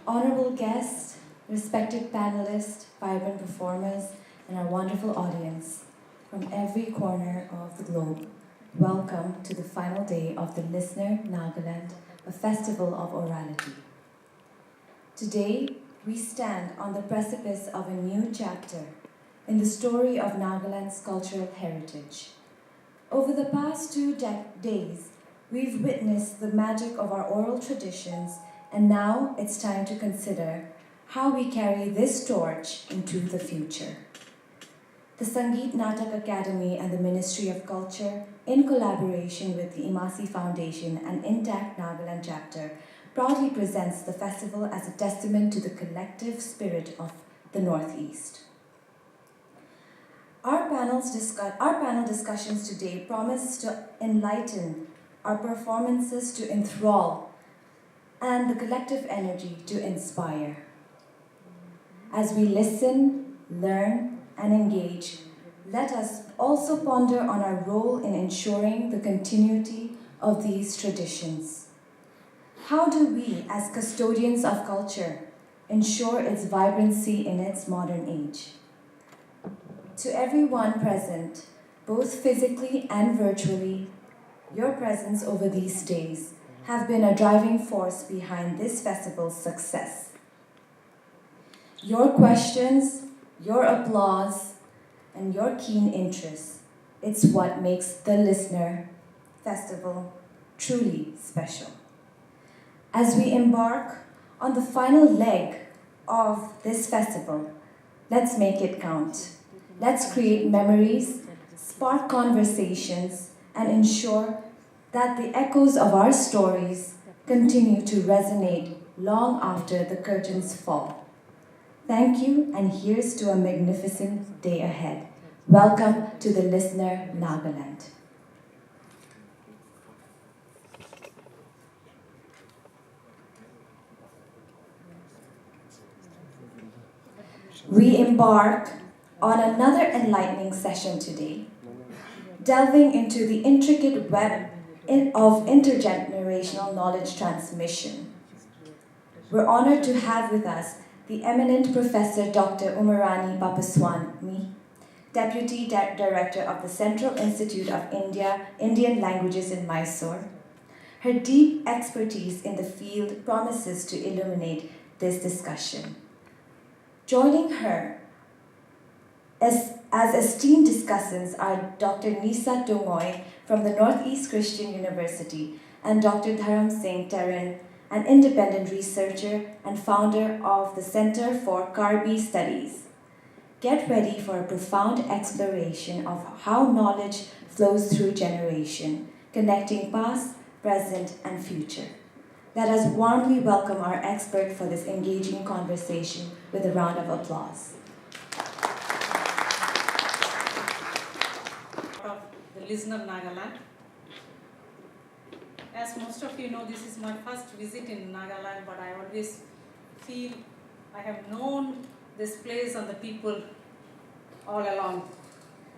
honorable guests, respected panelists, vibrant performers, and our wonderful audience from every corner of the globe, welcome to the final day of the Listener Nagaland, a festival of orality. Today, we stand on the precipice of a new chapter in the story of Nagaland's cultural heritage. Over the past 2 days, we've witnessed the magic of our oral traditions, and now it's time to consider how we carry this torch into the future. The Sangeet Natak Academy and the Ministry of Culture, in collaboration with the Imasi Foundation and INTACH Nagaland chapter, proudly presents the festival as a testament to the collective spirit of the Northeast. Our panel discussions today promise to enlighten, our performances to enthrall, and the collective energy to inspire. As we listen, learn, and engage, let us also ponder on our role in ensuring the continuity of these traditions. How do we, as custodians of culture, ensure its vibrancy in its modern age? To everyone present, both physically and virtually, your presence over these days have been a driving force behind this festival's success. Your questions, your applause, and your keen interest, it's what makes the Listener Festival truly special. As we embark on the final leg of this festival, let's make it count. Let's create memories, spark conversations, and ensure that the echoes of our stories continue to resonate long after the curtains fall. Thank you, and here's to a magnificent day ahead. Welcome to the Listener Nagaland. We embark on another enlightening session today, delving into the intricate web of intergenerational knowledge transmission. We're honored to have with us the eminent Professor Dr. Umarani Papaswamy, Deputy Director of the Central Institute of Indian Languages in Mysore. Her deep expertise in the field promises to illuminate this discussion. Joining her as esteemed discussants are Dr. Nisa Tungoy from the Northeast Christian University and Dr. Dharam Singh Taran, an independent researcher and founder of the Center for Karbi Studies. Get ready for a profound exploration of how knowledge flows through generation, connecting past, present, and future. Let us warmly welcome our expert for this engaging conversation with a round of applause. Of the Listener Nagaland. As most of you know, this is my first visit in Nagaland, but I always feel I have known this place and the people all along,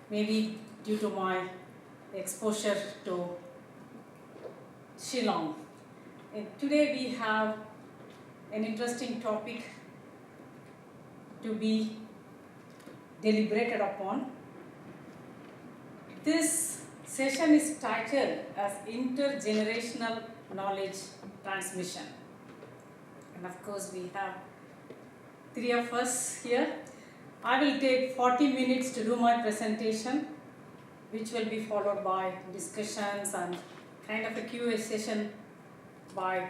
maybe due to my exposure to Shillong. And today we have an interesting topic to be deliberated upon. This session is titled as Intergenerational Knowledge Transmission. And of course we have 3 of us here. I will take 40 minutes to do my presentation, which will be followed by discussions and kind of a Q&A session by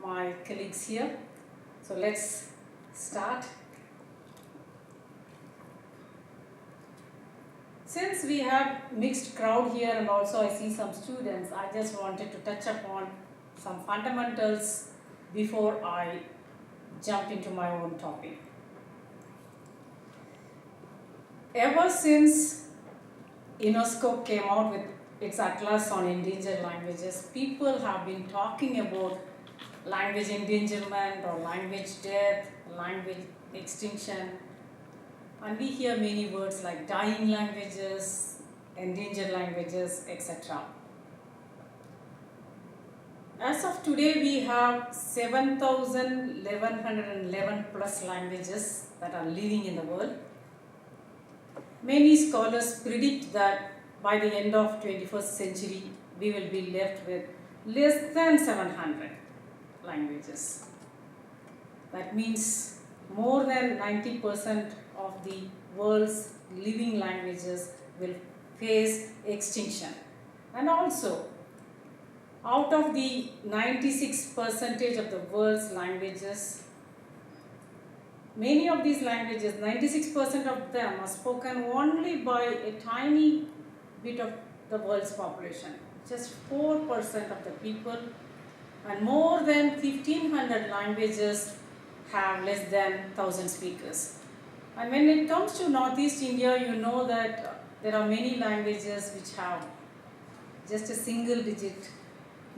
my colleagues here. So let's start. Since we have mixed crowd here and also I see some students, I just wanted to touch upon some fundamentals before I jump into my own topic. Ever since UNESCO came out with its Atlas on Endangered Languages, people have been talking about language endangerment or language death, language extinction. And we hear many words like dying languages, endangered languages, etc. As of today, we have 7,1111 plus languages that are living in the world. Many scholars predict that by the end of 21st century, we will be left with less than 700 languages. That means more than 90% of the world's living languages will face extinction. And also, out of the 96% of the world's languages, many of these languages, 96% of them are spoken only by a tiny bit of the world's population. Just 4% of the people, and more than 1,500 languages have less than 1,000 speakers. And when it comes to Northeast India, you know that there are many languages which have just a single digit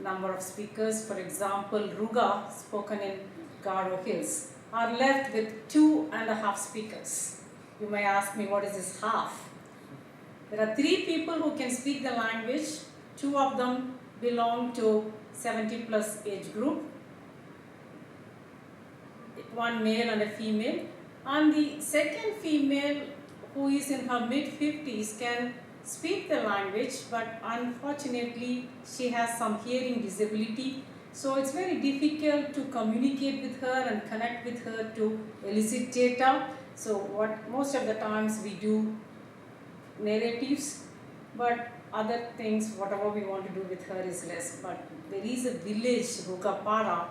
number of speakers. For example, Ruga, spoken in Garo Hills, are left with 2.5 speakers. You may ask me, what is this half? There are 3 people who can speak the language. 2 of them belong to 70 plus age group, one male and a female, and the second female, who is in her mid-50s, can speak the language, but unfortunately she has some hearing disability, so it's very difficult to communicate with her and connect with her to elicit data. So what most of the times we do narratives, but other things, whatever we want to do with her is less. But there is a village, Rukapara,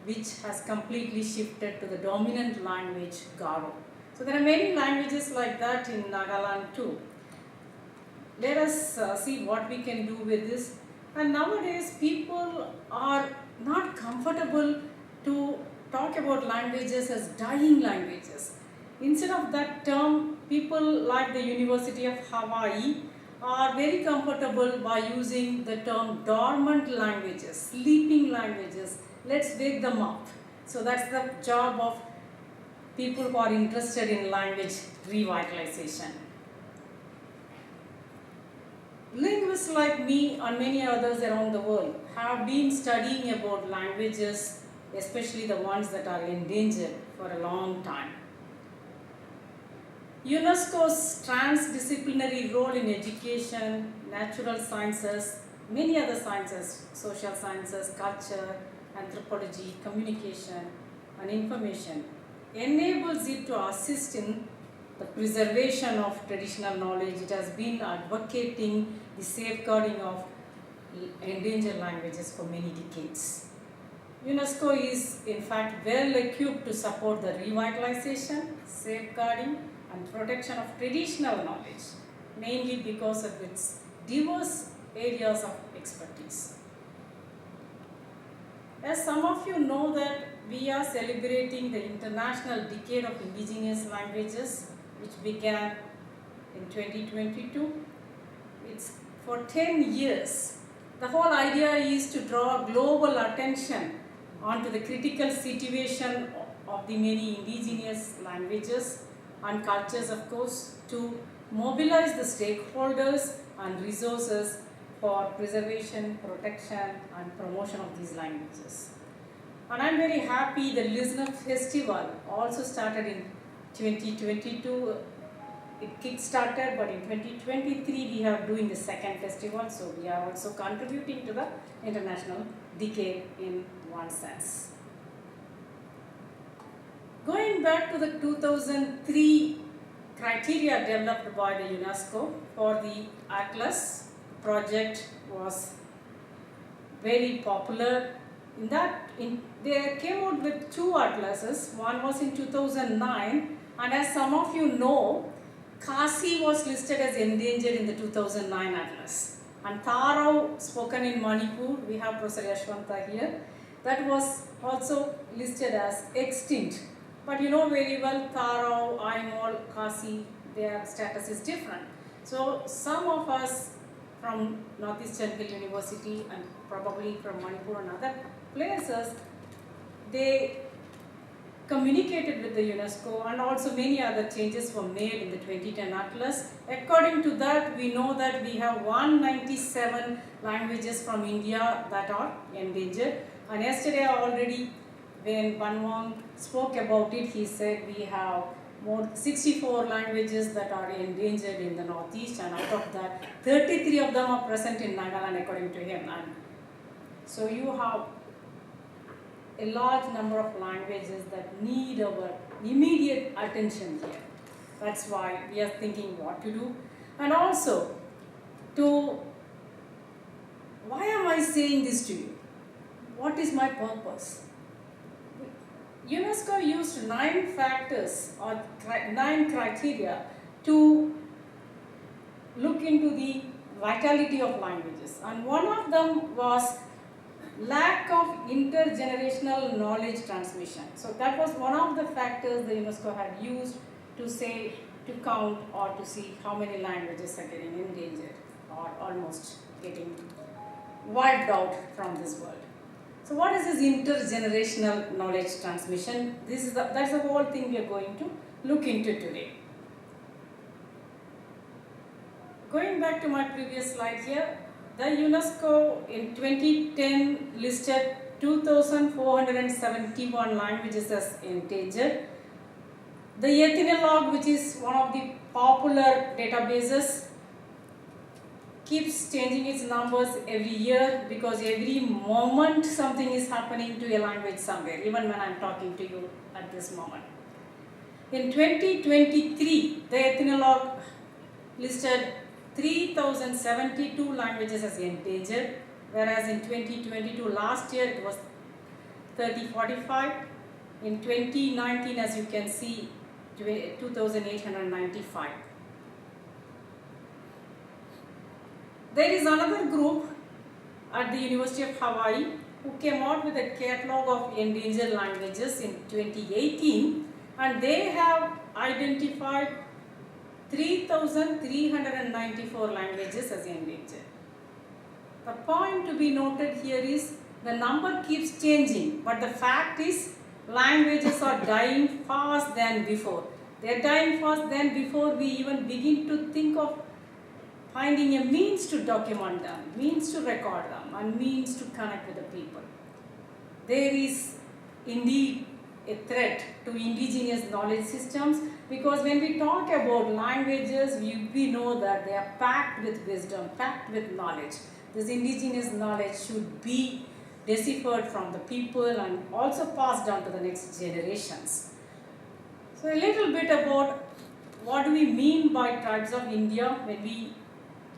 which has completely shifted to the dominant language, Garo. So there are many languages like that in Nagaland too. Let us see what we can do with this. And nowadays people are not comfortable to talk about languages as dying languages. Instead of that term, people like the University of Hawaii are very comfortable by using the term dormant languages, sleeping languages. Let's wake them up. So that's the job of people who are interested in language revitalization. Linguists like me and many others around the world have been studying about languages, especially the ones that are endangered, for a long time. UNESCO's transdisciplinary role in education, natural sciences, many other sciences, social sciences, culture, anthropology, communication, and information enables it to assist in the preservation of traditional knowledge. It has been advocating the safeguarding of endangered languages for many decades. UNESCO is in fact well equipped to support the revitalization, safeguarding, and protection of traditional knowledge, mainly because of its diverse areas of expertise. As some of you know that we are celebrating the International Decade of Indigenous Languages, which began in 2022. It's for 10 years. The whole idea is to draw global attention onto the critical situation of the many indigenous languages and cultures, of course, to mobilize the stakeholders and resources for preservation, protection, and promotion of these languages. And I'm very happy the Listener Festival also started in 2022. It kick-started, but in 2023 we are doing the second festival, so we are also contributing to the International Decade in one sense. Going back to the 2003 criteria developed by the UNESCO for the Atlas project was very popular. They came out with 2 atlases. One was in 2009, and as some of you know, Khasi was listed as endangered in the 2009 atlas. And Tharau, spoken in Manipur, we have Professor Yashwanta here, that was also listed as extinct. But you know very well, Tharau, Aimol, Khasi, their status is different. So some of us from Northeastern Hill University and probably from Manipur and other places, they communicated with the UNESCO, and also many other changes were made in the 2010 Atlas. According to that, we know that we have 197 languages from India that are endangered. And yesterday already, when Banwang spoke about it, he said we have more 64 languages that are endangered in the Northeast, and out of that, 33 of them are present in Nagaland according to him. And so you have a large number of languages that need our immediate attention here. That's why we are thinking what to do. And also, why am I saying this to you? What is my purpose? UNESCO used 9 factors or 9 criteria to look into the vitality of languages. And one of them was lack of intergenerational knowledge transmission. So that was one of the factors the UNESCO had used to count or to see how many languages are getting endangered or almost getting wiped out from this world. So what is this intergenerational knowledge transmission? That's the whole thing we are going to look into today. Going back to my previous slide here, the UNESCO in 2010 listed 2,471 languages as endangered. The Ethnologue, which is one of the popular databases, keeps changing its numbers every year because every moment something is happening to a language somewhere, even when I'm talking to you at this moment. In 2023, the Ethnologue listed 3,072 languages as endangered, whereas in 2022, last year, it was 3,045. In 2019, as you can see, 2,895. There is another group at the University of Hawaii who came out with a catalog of endangered languages in 2018, and they have identified 3,394 languages as endangered. The point to be noted here is the number keeps changing, but the fact is languages are dying fast than before. They are dying fast than before we even begin to think of finding a means to document them, means to record them, and means to connect with the people. There is indeed a threat to indigenous knowledge systems, because when we talk about languages, we know that they are packed with wisdom, packed with knowledge. This indigenous knowledge should be deciphered from the people and also passed down to the next generations. So a little bit about what do we mean by tribes of India when we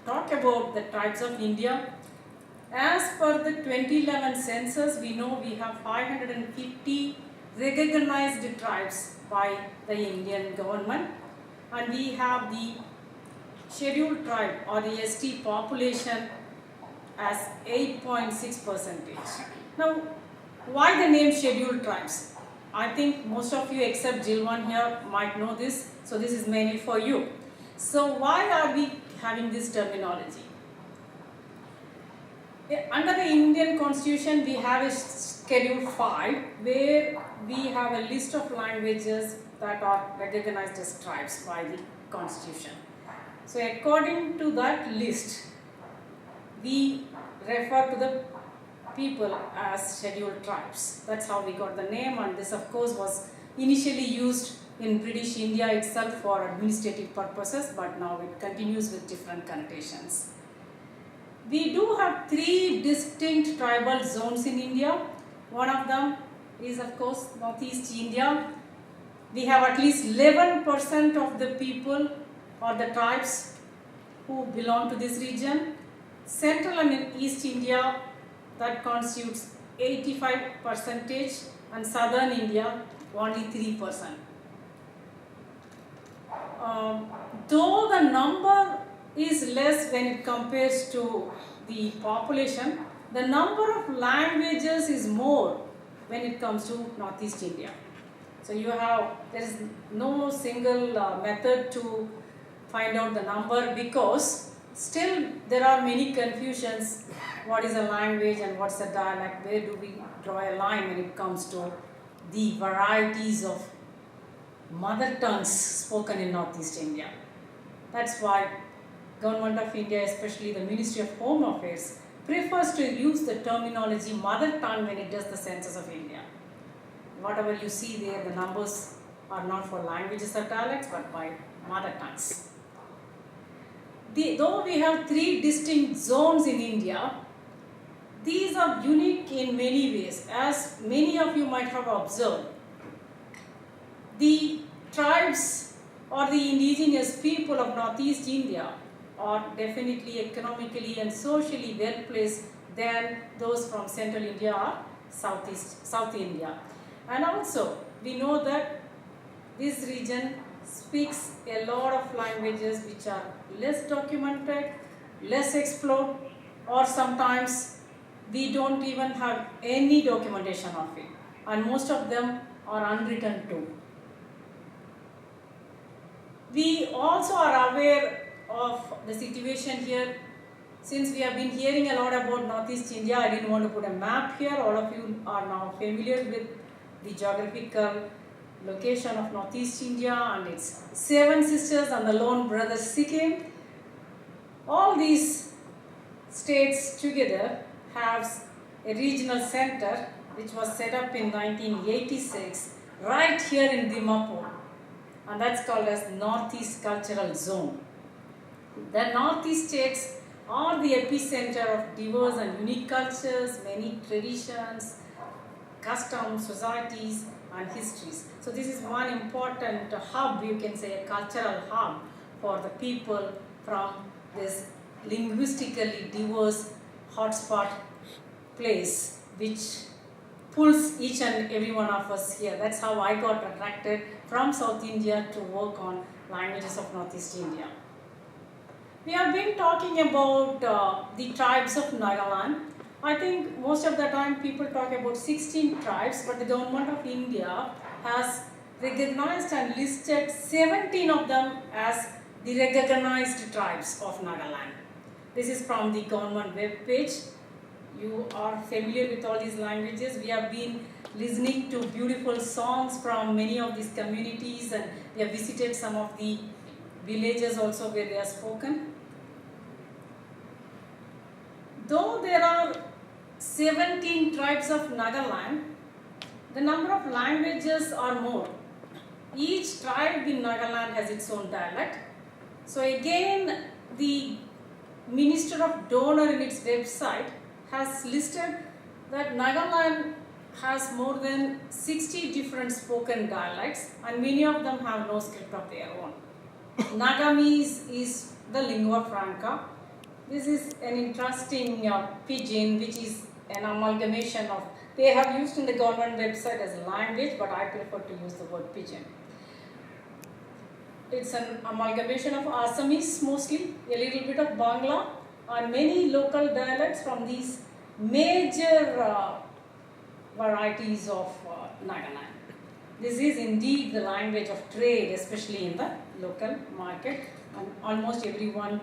talk about the tribes of India. As per the 2011 census, we know we have 550 recognized tribes by the Indian government, and we have the scheduled tribe or the ST population as 8.6%. Now, why the name scheduled tribes? I think most of you except Jilwan here might know this, so this is mainly for you. So why are we having this terminology? Under the Indian Constitution, we have a Schedule 5 where we have a list of languages that are recognized as tribes by the Constitution. So according to that list, we refer to the people as scheduled tribes. That's how we got the name, and this of course was initially used in British India itself for administrative purposes, but now it continues with different connotations. We do have 3 distinct tribal zones in India. One of them is of course Northeast India. We have at least 11% of the people or the tribes who belong to this region. Central and East India, that constitutes 85%, and Southern India only 3%. Though the number is less when it compares to the population, the number of languages is more when it comes to Northeast India. So there is no single method to find out the number, because still there are many confusions. What is a language and what's a dialect? Where do we draw a line when it comes to the varieties of mother tongues spoken in Northeast India. That's why Government of India, especially the Ministry of Home Affairs, prefers to use the terminology mother tongue when it does the census of India. Whatever you see there, the numbers are not for languages or dialects, but by mother tongues. Though we have 3 distinct zones in India, these are unique in many ways. As many of you might have observed, the tribes or the indigenous people of Northeast India are definitely economically and socially well placed than those from Central India or South India. And also, we know that this region speaks a lot of languages which are less documented, less explored, or sometimes we don't even have any documentation of it. And most of them are unwritten too. We also are aware of the situation here. Since we have been hearing a lot about Northeast India, I didn't want to put a map here. All of you are now familiar with the geographical location of Northeast India and its 7 sisters and the lone brother Sikkim. All these states together have a regional center which was set up in 1986 right here in Dimapur, and that's called as Northeast Cultural Zone. The Northeast states are the epicenter of diverse and unique cultures, many traditions, customs, societies and histories. So this is one important hub, you can say a cultural hub for the people from this linguistically diverse hotspot place which pulls each and every one of us here. That's how I got attracted from South India to work on languages of Northeast India. We have been talking about the tribes of Nagaland. I think most of the time people talk about 16 tribes, but the Government of India has recognized and listed 17 of them as the recognized tribes of Nagaland. This is from the government web page. You are familiar with all these languages. We have been listening to beautiful songs from many of these communities, and we have visited some of the villages also where they are spoken. Though there are 17 tribes of Nagaland, the number of languages are more. Each tribe in Nagaland has its own dialect. So again, the Minister of Donor in its website has listed that Nagaland has more than 60 different spoken dialects, and many of them have no script of their own. Nagamese is the lingua franca. This is an interesting pidgin which is an amalgamation of, they have used in the government website as a language, but I prefer to use the word pidgin. It's an amalgamation of Assamese mostly, a little bit of Bangla, and many local dialects from these major varieties of Nagaland. This is indeed the language of trade, especially in the local market, and almost everyone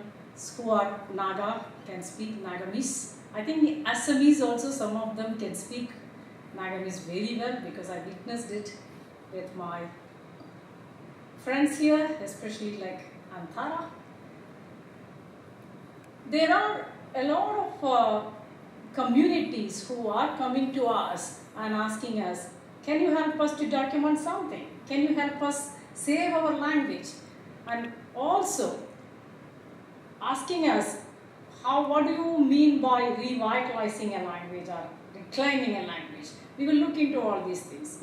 who are Naga can speak Nagamese. I think the Assamese also, some of them can speak Nagamese very well because I witnessed it with my friends here, especially like Antara. There are a lot of communities who are coming to us and asking us, can you help us to document something? Can you help us save our language? And also asking us, what do you mean by revitalizing a language or reclaiming a language? We will look into all these things.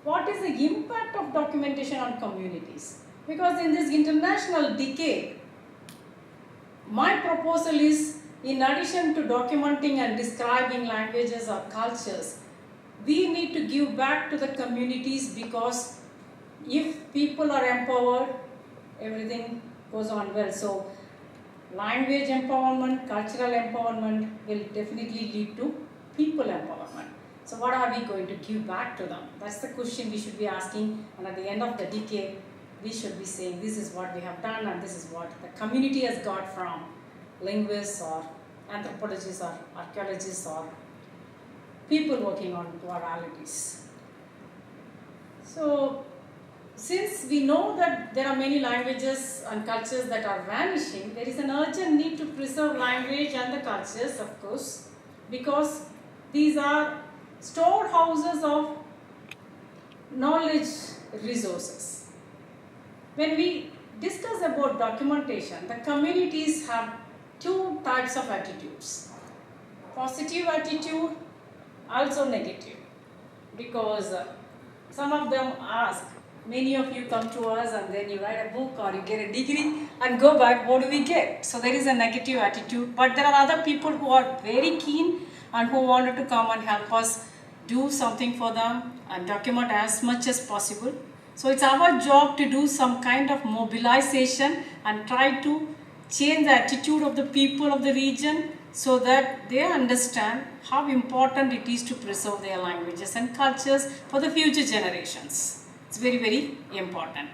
What is the impact of documentation on communities? Because in this international decade, my proposal is, in addition to documenting and describing languages or cultures, we need to give back to the communities, because if people are empowered, everything goes on well. So language empowerment, cultural empowerment will definitely lead to people empowerment. So what are we going to give back to them? That's the question we should be asking, and at the end of the decade, we should be saying this is what we have done and this is what the community has got from linguists or anthropologists or archaeologists or people working on pluralities. So, since we know that there are many languages and cultures that are vanishing, there is an urgent need to preserve language and the cultures, of course, because these are storehouses of knowledge resources. When we discuss about documentation, the communities have two types of attitudes. Positive attitude, also negative, because some of them ask, many of you come to us and then you write a book or you get a degree and go back, what do we get? So there is a negative attitude, but there are other people who are very keen and who wanted to come and help us do something for them and document as much as possible. So it's our job to do some kind of mobilization and try to change the attitude of the people of the region so that they understand how important it is to preserve their languages and cultures for the future generations. It's very, very important.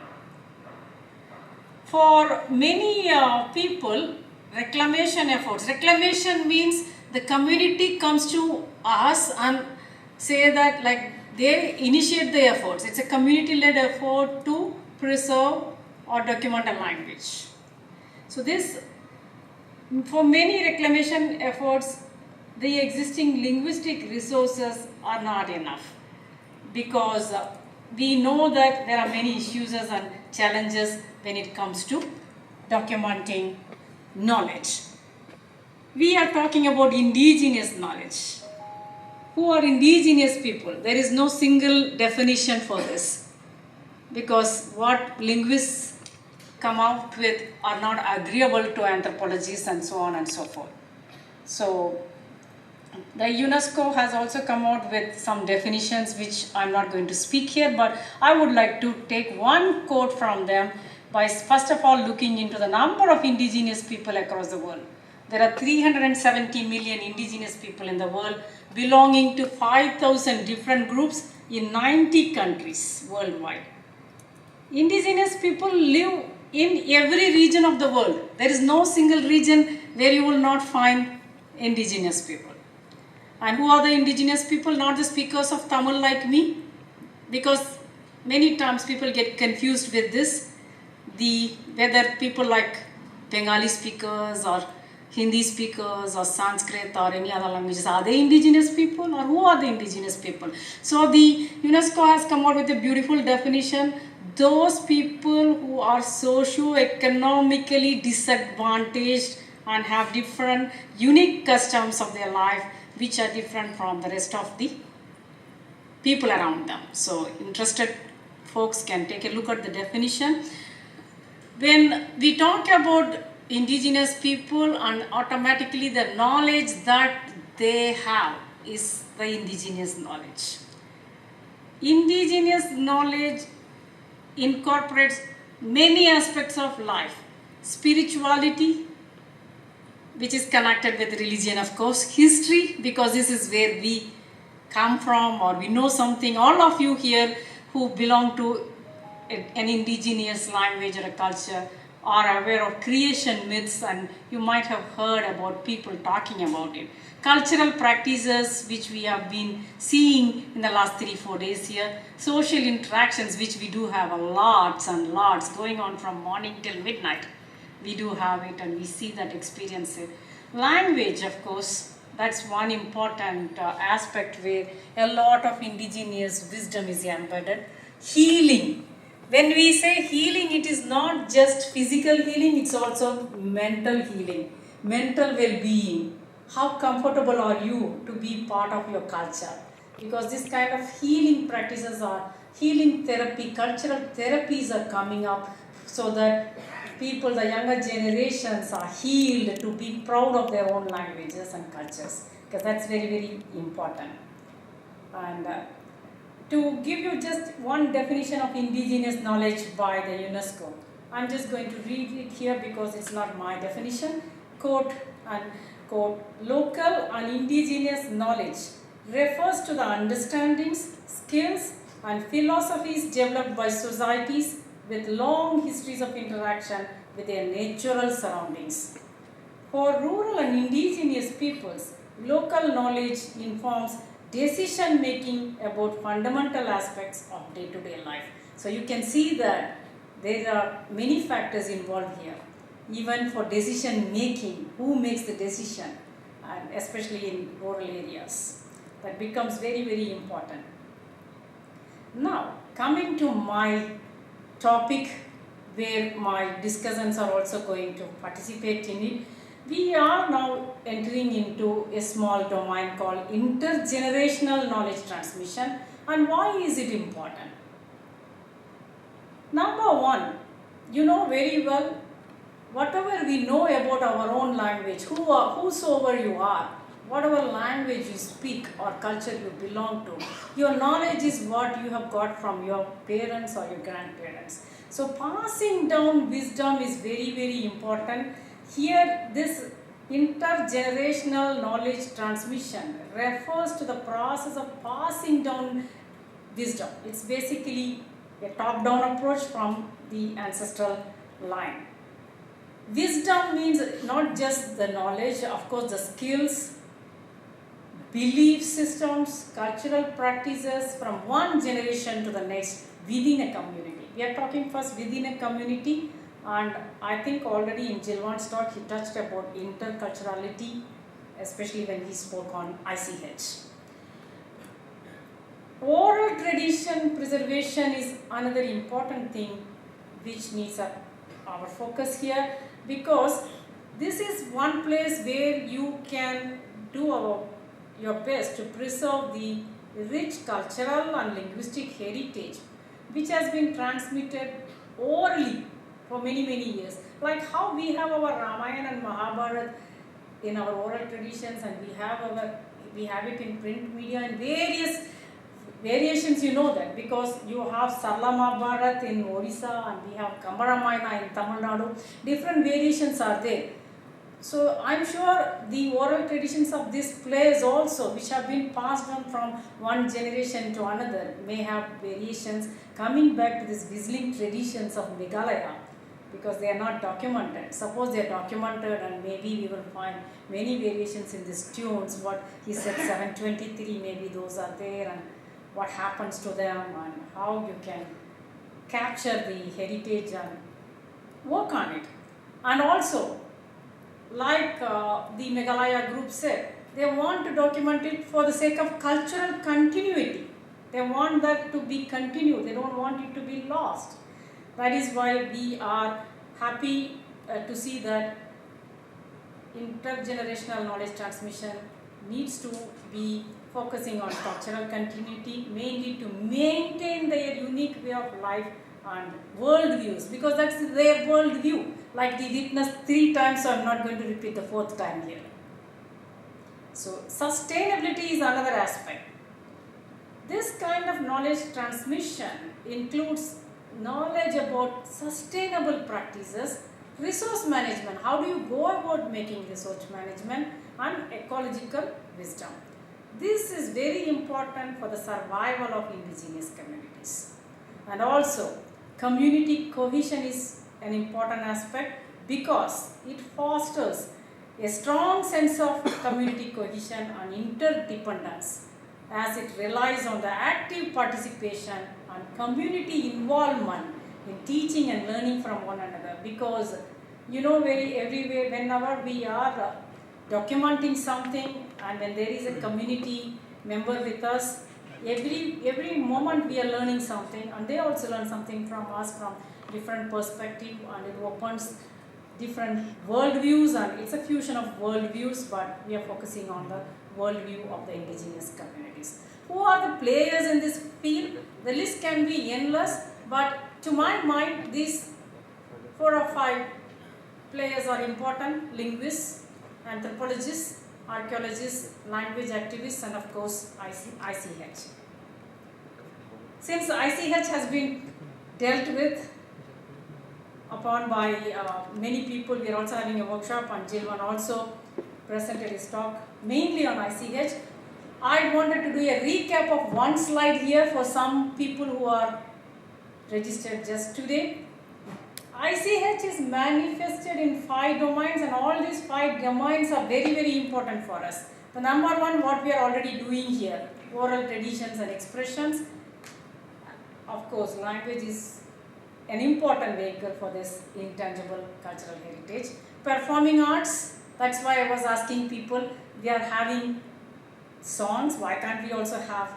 For many people, reclamation efforts. Reclamation means the community comes to us and say that like they initiate the efforts. It's a community-led effort to preserve or document a language. So this, for many reclamation efforts, the existing linguistic resources are not enough because we know that there are many issues and challenges when it comes to documenting knowledge. We are talking about indigenous knowledge. Who are indigenous people? There is no single definition for this because what linguists come out with are not agreeable to anthropologists and so on and so forth. So the UNESCO has also come out with some definitions which I'm not going to speak here, but I would like to take one quote from them by first of all looking into the number of indigenous people across the world. There are 370 million indigenous people in the world belonging to 5,000 different groups in 90 countries worldwide. Indigenous people live in every region of the world. There is no single region where you will not find indigenous people. And who are the indigenous people? Not the speakers of Tamil like me, because many times people get confused with this. Whether people like Bengali speakers or Hindi speakers or Sanskrit or any other languages, are they indigenous people or who are the indigenous people? So the UNESCO has come out with a beautiful definition. Those people who are socio-economically disadvantaged and have different unique customs of their life which are different from the rest of the people around them. So interested folks can take a look at the definition. When we talk about indigenous people, and automatically the knowledge that they have is the indigenous knowledge. Indigenous knowledge incorporates many aspects of life. Spirituality, which is connected with religion, of course. History, because this is where we come from or we know something. All of you here who belong to an indigenous language or a culture are aware of creation myths, and you might have heard about people talking about it. Cultural practices which we have been seeing in the last 3-4 days here. Social interactions which we do have lots and lots going on from morning till midnight. We do have it and we see that, experience it. Language, of course, that's one important aspect where a lot of indigenous wisdom is embedded. Healing. When we say healing, it is not just physical healing, it's also mental healing, mental well-being. How comfortable are you to be part of your culture? Because this kind of healing practices are healing therapy, cultural therapies are coming up so that people, the younger generations are healed to be proud of their own languages and cultures, because that's very, very important. And to give you just one definition of indigenous knowledge by the UNESCO, I'm just going to read it here because it's not my definition. Quote and quote, local and indigenous knowledge refers to the understandings, skills and philosophies developed by societies with long histories of interaction with their natural surroundings. For rural and indigenous peoples, local knowledge informs decision making about fundamental aspects of day-to-day life. So you can see that there are many factors involved here. Even for decision making, who makes the decision, and especially in rural areas, that becomes very, very important. Now, coming to my topic, where my discussants are also going to participate in it, we are now entering into a small domain called intergenerational knowledge transmission. And why is it important? Number one, you know very well, whatever we know about our own language, whosoever you are, whatever language you speak or culture you belong to, your knowledge is what you have got from your parents or your grandparents. So passing down wisdom is very, very important. Here, this intergenerational knowledge transmission refers to the process of passing down wisdom. It's basically a top-down approach from the ancestral line. Wisdom means not just the knowledge, of course, the skills, belief systems, cultural practices from one generation to the next within a community. We are talking first within a community, and I think already in Jilwan's talk he touched about interculturality, especially when he spoke on ICH. Oral tradition preservation is another important thing which needs our focus here, because this is one place where you can do your best to preserve the rich cultural and linguistic heritage which has been transmitted orally for many, many years. Like how we have our Ramayana and Mahabharata in our oral traditions, and we have it in print media and various variations, you know that, because you have Sarla Mahabharata in Orissa and we have Kambaramayana in Tamil Nadu. Different variations are there. So I'm sure the oral traditions of this place also, which have been passed on from one generation to another, may have variations coming back to these whistling traditions of Meghalaya, because they are not documented. Suppose they are documented, and maybe we will find many variations in these tunes. What he said, 723, maybe those are there, and what happens to them, and how you can capture the heritage and work on it. And also, like the Meghalaya group said, they want to document it for the sake of cultural continuity. They want that to be continued. They don't want it to be lost. That is why we are happy to see that intergenerational knowledge transmission needs to be focusing on cultural continuity, mainly to maintain their unique way of life and worldviews, because that's their worldview. Like they witnessed 3 times, so I'm not going to repeat the 4th time here. So sustainability is another aspect. This kind of knowledge transmission includes knowledge about sustainable practices, resource management, how do you go about making resource management, and ecological wisdom. This is very important for the survival of indigenous communities. And also, community cohesion is an important aspect, because it fosters a strong sense of community cohesion and interdependence, as it relies on the active participation and community involvement in teaching and learning from one another. Because you know, everywhere, whenever we are documenting something, and when there is a community member with us, every moment we are learning something, and they also learn something from us from different perspective, and it opens different worldviews, and it's a fusion of worldviews, but we are focusing on the worldview of the indigenous communities. Who are the players in this field? The list can be endless, but to my mind, these 4 or 5 players are important: linguists, anthropologists, archaeologists, language activists, and of course ICH. Since ICH has been dealt with upon by many people, we are also having a workshop, and Jilwan also presented his talk mainly on ICH. I wanted to do a recap of one slide here for some people who are registered just today. ICH is manifested in 5 domains, and all these 5 domains are very, very important for us. The number one, what we are already doing here, oral traditions and expressions. Of course, language is an important vehicle for this intangible cultural heritage. Performing arts, that's why I was asking people, we are having songs, why can't we also have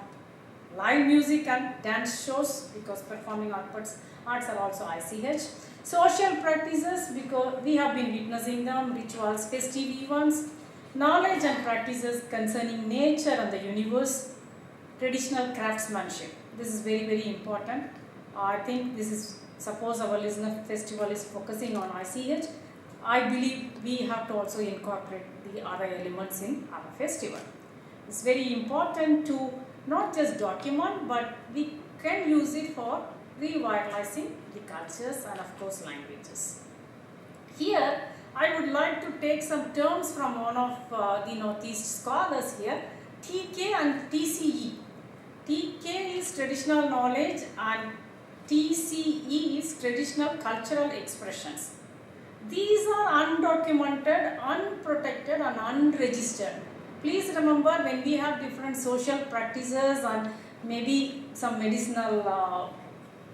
live music and dance shows, because performing arts are also ICH. Social practices, because we have been witnessing them, rituals, festive events, knowledge and practices concerning nature and the universe, traditional craftsmanship. This is very, very important. I think this is, suppose our listener festival is focusing on ICH, I believe we have to also incorporate the other elements in our festival. It's very important to not just document, but we can use it for revitalizing the cultures and of course languages. Here, I would like to take some terms from one of the Northeast scholars here, TK and TCE. TK is traditional knowledge and TCE is traditional cultural expressions. These are undocumented, unprotected and unregistered. Please remember, when we have different social practices and maybe some medicinal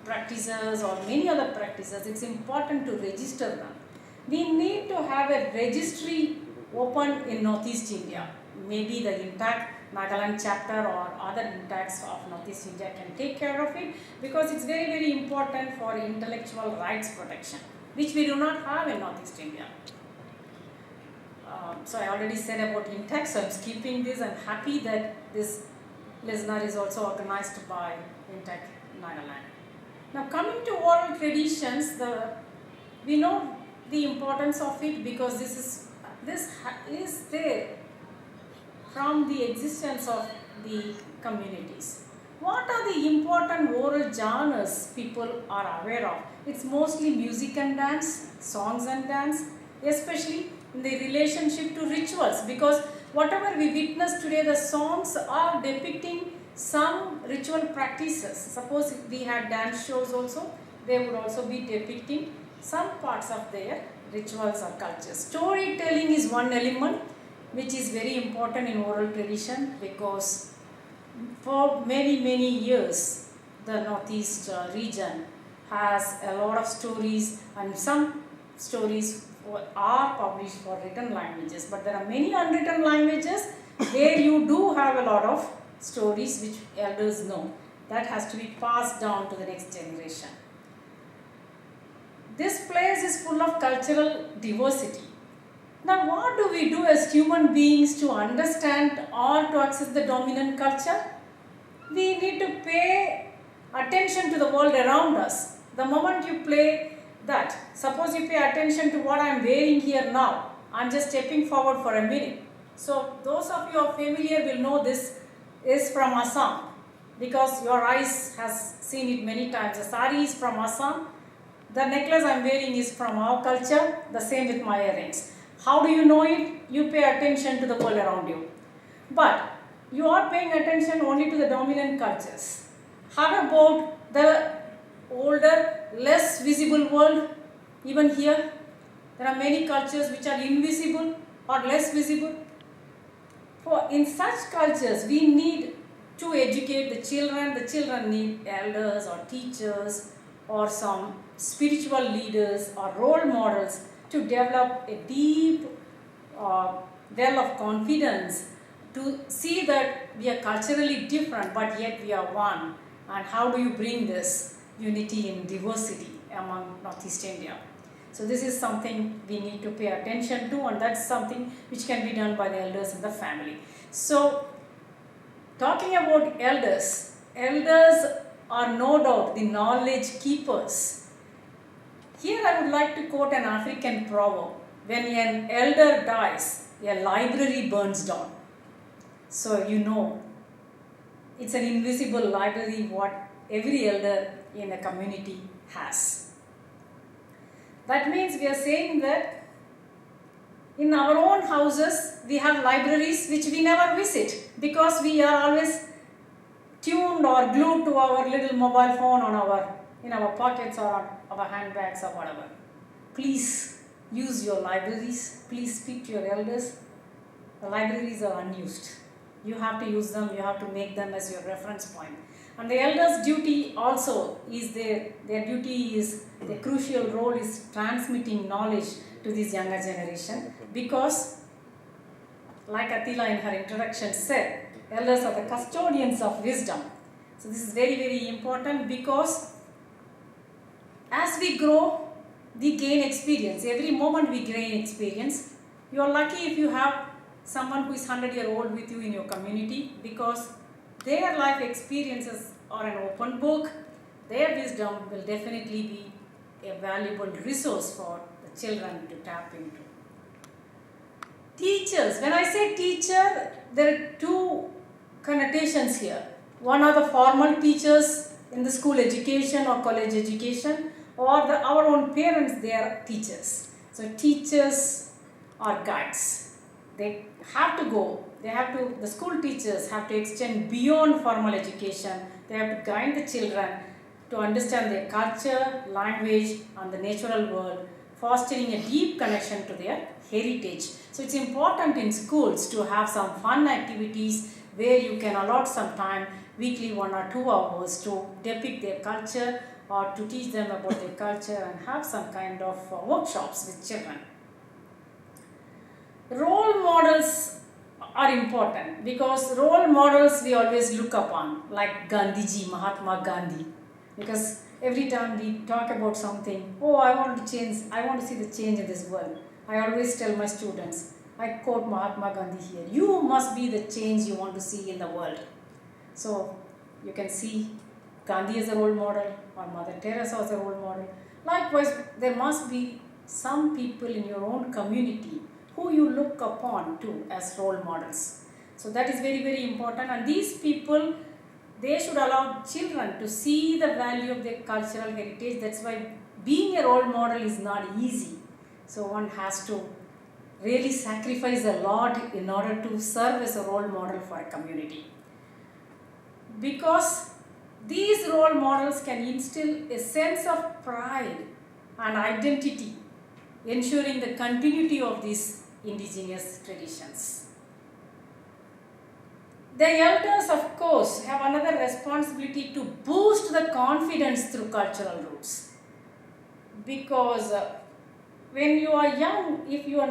practices or many other practices, it's important to register them. We need to have a registry open in Northeast India. Maybe the INTACH Nagaland chapter or other INTACHs of Northeast India can take care of it, because it's very, very important for intellectual rights protection, which we do not have in Northeast India. So I already said about INTACH, so I'm skipping this. I'm happy that this listener is also organized by INTACH Nagaland. Now coming to oral traditions, we know the importance of it, because this is there from the existence of the communities. What are the important oral genres people are aware of? It's mostly music and dance, songs and dance, especially in the relationship to rituals, because whatever we witness today, the songs are depicting some ritual practices. Suppose if we had dance shows also, they would also be depicting some parts of their rituals or cultures. Storytelling is one element which is very important in oral tradition, because for many, many years the Northeast region has a lot of stories, and some stories are published for written languages, but there are many unwritten languages where you do have a lot of stories which elders know. That has to be passed down to the next generation. This place is full of cultural diversity. Now, what do we do as human beings to understand or to access the dominant culture? We need to pay attention to the world around us. The moment you play that, suppose you pay attention to what I am wearing here now. I am just stepping forward for a minute. So, those of you who are familiar will know this is from Assam, because your eyes has seen it many times. The sari is from Assam. The necklace I am wearing is from our culture. The same with my earrings. How do you know it? You pay attention to the world around you. But you are paying attention only to the dominant cultures. How about the older, less visible world? Even here, there are many cultures which are invisible or less visible. For in such cultures, we need to educate the children. The children need elders or teachers or some spiritual leaders or role models to develop a deep well of confidence, to see that we are culturally different but yet we are one. And how do you bring this unity in diversity among Northeast India? So this is something we need to pay attention to, and that's something which can be done by the elders in the family. So talking about elders, elders are no doubt the knowledge keepers. Here I would like to quote an African proverb: when an elder dies, a library burns down. So you know, it's an invisible library what every elder in a community has. That means we are saying that in our own houses we have libraries which we never visit, because we are always tuned or glued to our little mobile phone in our pockets or on our handbags or whatever. Please use your libraries. Please speak to your elders. The libraries are unused. You have to use them, you have to make them as your reference point. And the elders' duty also is their duty is, the crucial role is transmitting knowledge to this younger generation, because like Attila in her introduction said, elders are the custodians of wisdom. So this is very, very important, because as we grow, we gain experience. Every moment we gain experience. You are lucky if you have someone who is 100-year-old with you in your community, because their life experiences are an open book. Their wisdom will definitely be a valuable resource for the children to tap into. Teachers. When I say teacher, there are two connotations here. One are the formal teachers in the school education or college education, or our own parents, they are teachers. So teachers are guides. They have to go, the school teachers have to extend beyond formal education. They have to guide the children to understand their culture, language and the natural world, fostering a deep connection to their heritage. So it's important in schools to have some fun activities where you can allot some time, weekly 1 or 2 hours, to depict their culture or to teach them about their culture and have some kind of workshops with children. Role models are important, because role models we always look upon, like Gandhiji, Mahatma Gandhi, because every time we talk about something, oh, I want to change, I want to see the change in this world. I always tell my students, I quote Mahatma Gandhi here, you must be the change you want to see in the world. So you can see Gandhi as a role model, or Mother Teresa as a role model. Likewise, there must be some people in your own community who you look upon to as role models. So that is very, very important, and these people, they should allow children to see the value of their cultural heritage. That's why being a role model is not easy. So one has to really sacrifice a lot in order to serve as a role model for a community. Because these role models can instill a sense of pride and identity, ensuring the continuity of these indigenous traditions. The elders, of course, have another responsibility to boost the confidence through cultural roots. Because when you are young, if you are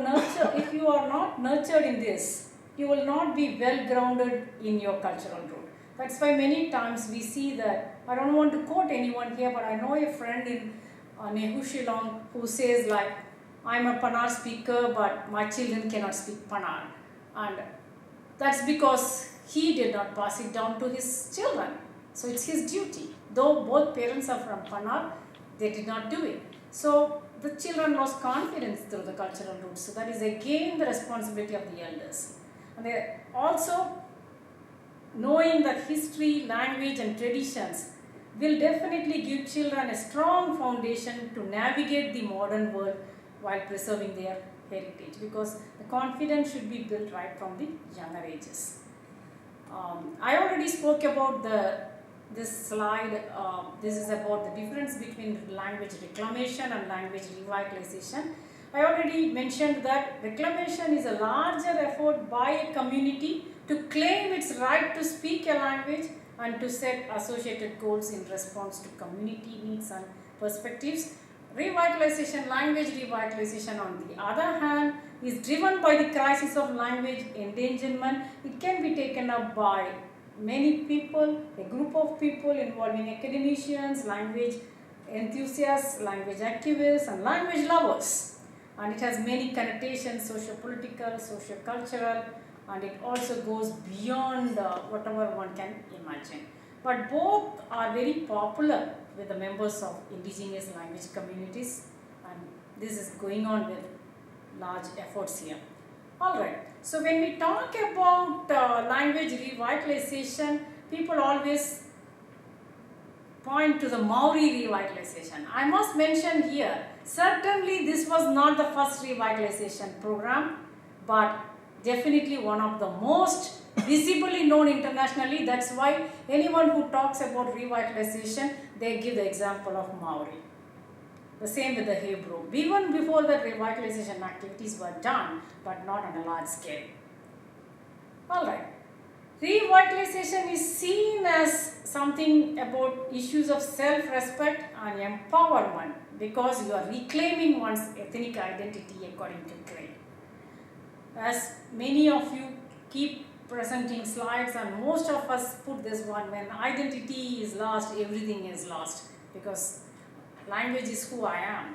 not nurtured in this, you will not be well grounded in your cultural root. That's why many times we see that, I don't want to quote anyone here, but I know a friend in Nehu Shillong who says like, I'm a Panar speaker, but my children cannot speak Panar. And that's because he did not pass it down to his children. So it's his duty. Though both parents are from Panar, they did not do it. So the children lost confidence through the cultural roots. So that is again the responsibility of the elders. And they also, knowing that history, language and traditions will definitely give children a strong foundation to navigate the modern world while preserving their heritage, because the confidence should be built right from the younger ages. I already spoke about this slide. This is about the difference between language reclamation and language revitalization. I already mentioned that reclamation is a larger effort by a community to claim its right to speak a language and to set associated goals in response to community needs and perspectives. Revitalization, language revitalization on the other hand, is driven by the crisis of language endangerment. It can be taken up by many people, a group of people involving academicians, language enthusiasts, language activists and language lovers. And it has many connotations, socio-political, socio-cultural, and it also goes beyond whatever one can imagine. But both are very popular with the members of indigenous language communities, and this is going on with large efforts here. Alright, so when we talk about language revitalization, people always point to the Maori revitalization. I must mention here, certainly this was not the first revitalization program, but definitely one of the most visibly known internationally. That's why anyone who talks about revitalization, they give the example of Maori. The same with the Hebrew. Even before the revitalization activities were done, but not on a large scale. Alright. Revitalization is seen as something about issues of self-respect and empowerment because you are reclaiming one's ethnic identity according to claim. As many of you keep presenting slides, and most of us put this one, when identity is lost, everything is lost, because language is who I am,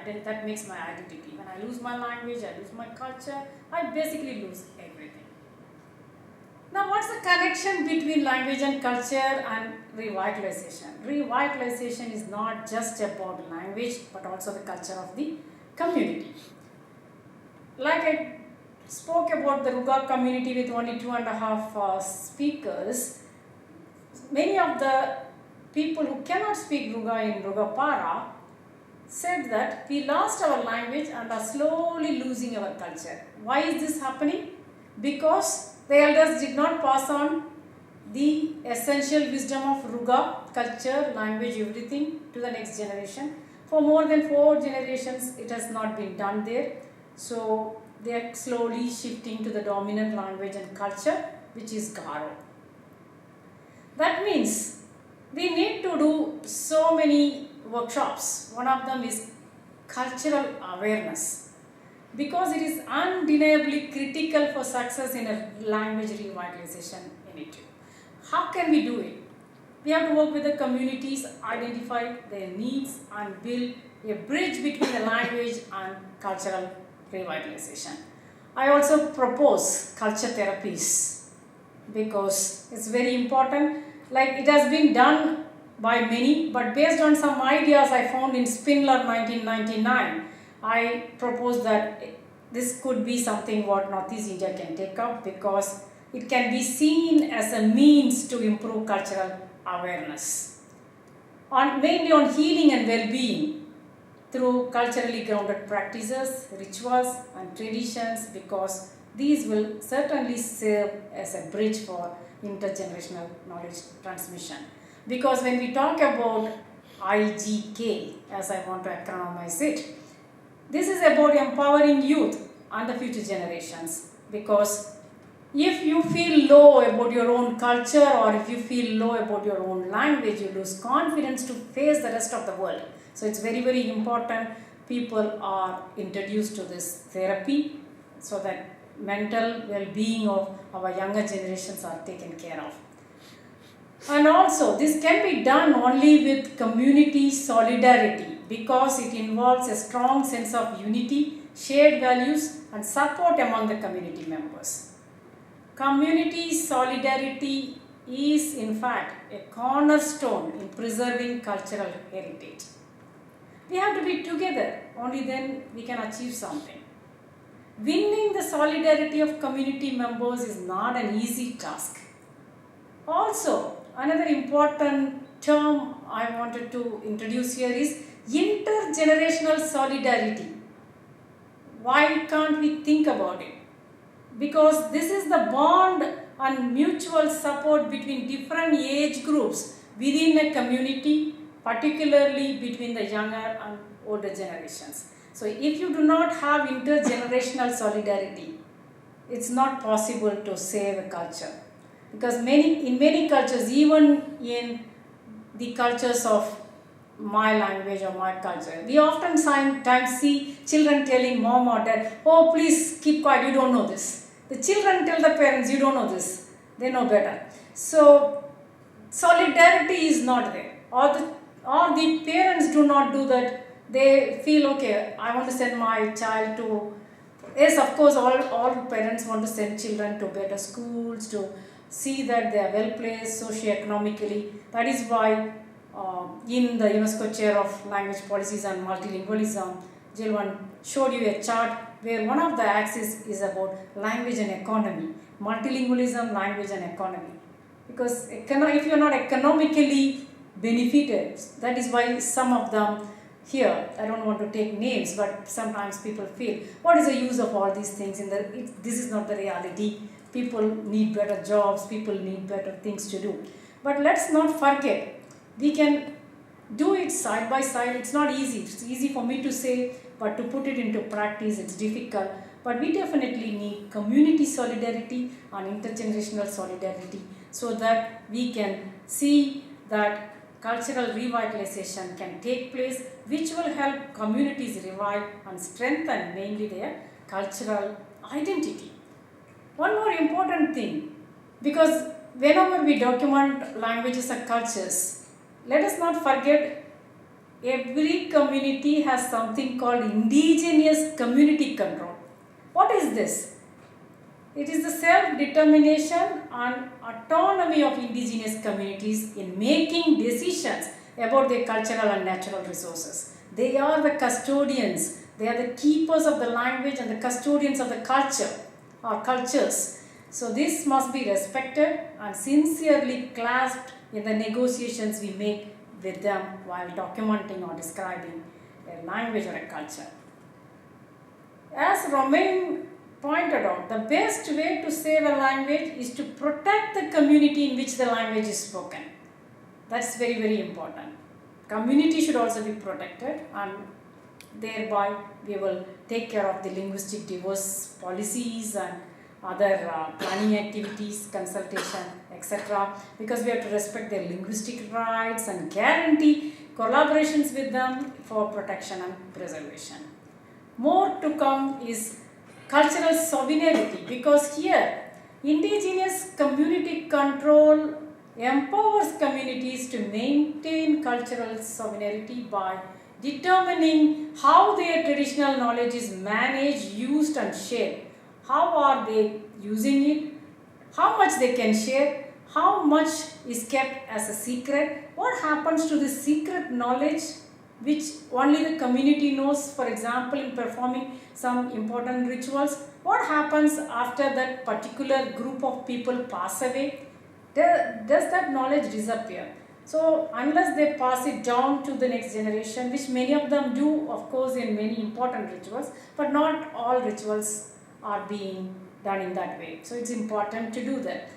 and that makes my identity. When I lose my language, I lose my culture, I basically lose everything. Now, what's the connection between language and culture and revitalization? Revitalization is not just about language, but also the culture of the community. Like I spoke about the Ruga community with only 2.5 speakers, many of the people who cannot speak Ruga in Rugapara said that we lost our language and are slowly losing our culture. Why is this happening? Because the elders did not pass on the essential wisdom of Ruga, culture, language, everything to the next generation. For more than 4 generations, it has not been done there. So they are slowly shifting to the dominant language and culture, which is Garo. That means we need to do so many workshops. One of them is cultural awareness, because it is undeniably critical for success in a language revitalization initiative. How can we do it? We have to work with the communities, identify their needs, and build a bridge between the language and cultural revitalization. I also propose culture therapies because it's very important. Like, it has been done by many, but based on some ideas I found in Spindler 1999, I propose that this could be something what Northeast India can take up, because it can be seen as a means to improve cultural awareness, mainly on healing and well-being through culturally grounded practices, rituals and traditions, because these will certainly serve as a bridge for intergenerational knowledge transmission. Because when we talk about IGK, as I want to acronymize it, this is about empowering youth and the future generations, because if you feel low about your own culture, or if you feel low about your own language, you lose confidence to face the rest of the world. So it's very, very important people are introduced to this therapy so that mental well-being of our younger generations are taken care of. And also, this can be done only with community solidarity, because it involves a strong sense of unity, shared values and support among the community members. Community solidarity is in fact a cornerstone in preserving cultural heritage. We have to be together, only then we can achieve something. Winning the solidarity of community members is not an easy task. Also, another important term I wanted to introduce here is intergenerational solidarity. Why can't we think about it? Because this is the bond and mutual support between different age groups within a community, particularly between the younger and older generations. So if you do not have intergenerational solidarity, it's not possible to save a culture. Because in many cultures, even in the cultures of my language or my culture, we often sometimes see children telling mom or dad, oh please keep quiet, you don't know this. The children tell the parents, you don't know this, they know better. So solidarity is not there, or the parents do not do that. They feel, okay, I want to send my child to, yes, of course, all parents want to send children to better schools, to see that they are well placed socio-economically. That is why in the UNESCO Chair of Language Policies and Multilingualism, Jilwan showed you a chart where one of the axes is about language and economy, multilingualism, language and economy. Because if you are not economically benefited, that is why some of them here, I don't want to take names, but sometimes people feel, what is the use of all these things? This is not the reality. People need better jobs, people need better things to do. But let's not forget, we can do it side by side. It's not easy. It's easy for me to say, but to put it into practice, it's difficult. but we definitely need community solidarity and intergenerational solidarity so that we can see that cultural revitalization can take place, which will help communities revive and strengthen mainly their cultural identity. One more important thing, because whenever we document languages and cultures, let us not forget every community has something called indigenous community control. What is this? It is the self-determination and autonomy of indigenous communities in making decisions about their cultural and natural resources. They are the custodians, they are the keepers of the language and the custodians of the culture or cultures. So this must be respected and sincerely clasped in the negotiations we make with them while documenting or describing a language or a culture. As Romain pointed out, the best way to save a language is to protect the community in which the language is spoken. That's very, very important. Community should also be protected, and thereby we will take care of the linguistic diverse policies and other planning activities, consultation, etc. Because we have to respect their linguistic rights and guarantee collaborations with them for protection and preservation. More to come is cultural sovereignty, because here indigenous community control empowers communities to maintain cultural sovereignty by determining how their traditional knowledge is managed, used and shared. How are they using it? How much they can share? How much is kept as a secret? What happens to this secret knowledge which only the community knows? For example, in performing some important rituals, what happens after that particular group of people pass away? Does that knowledge disappear? So unless they pass it down to the next generation, which many of them do, of course, in many important rituals, but not all rituals are being done in that way. So it's important to do that.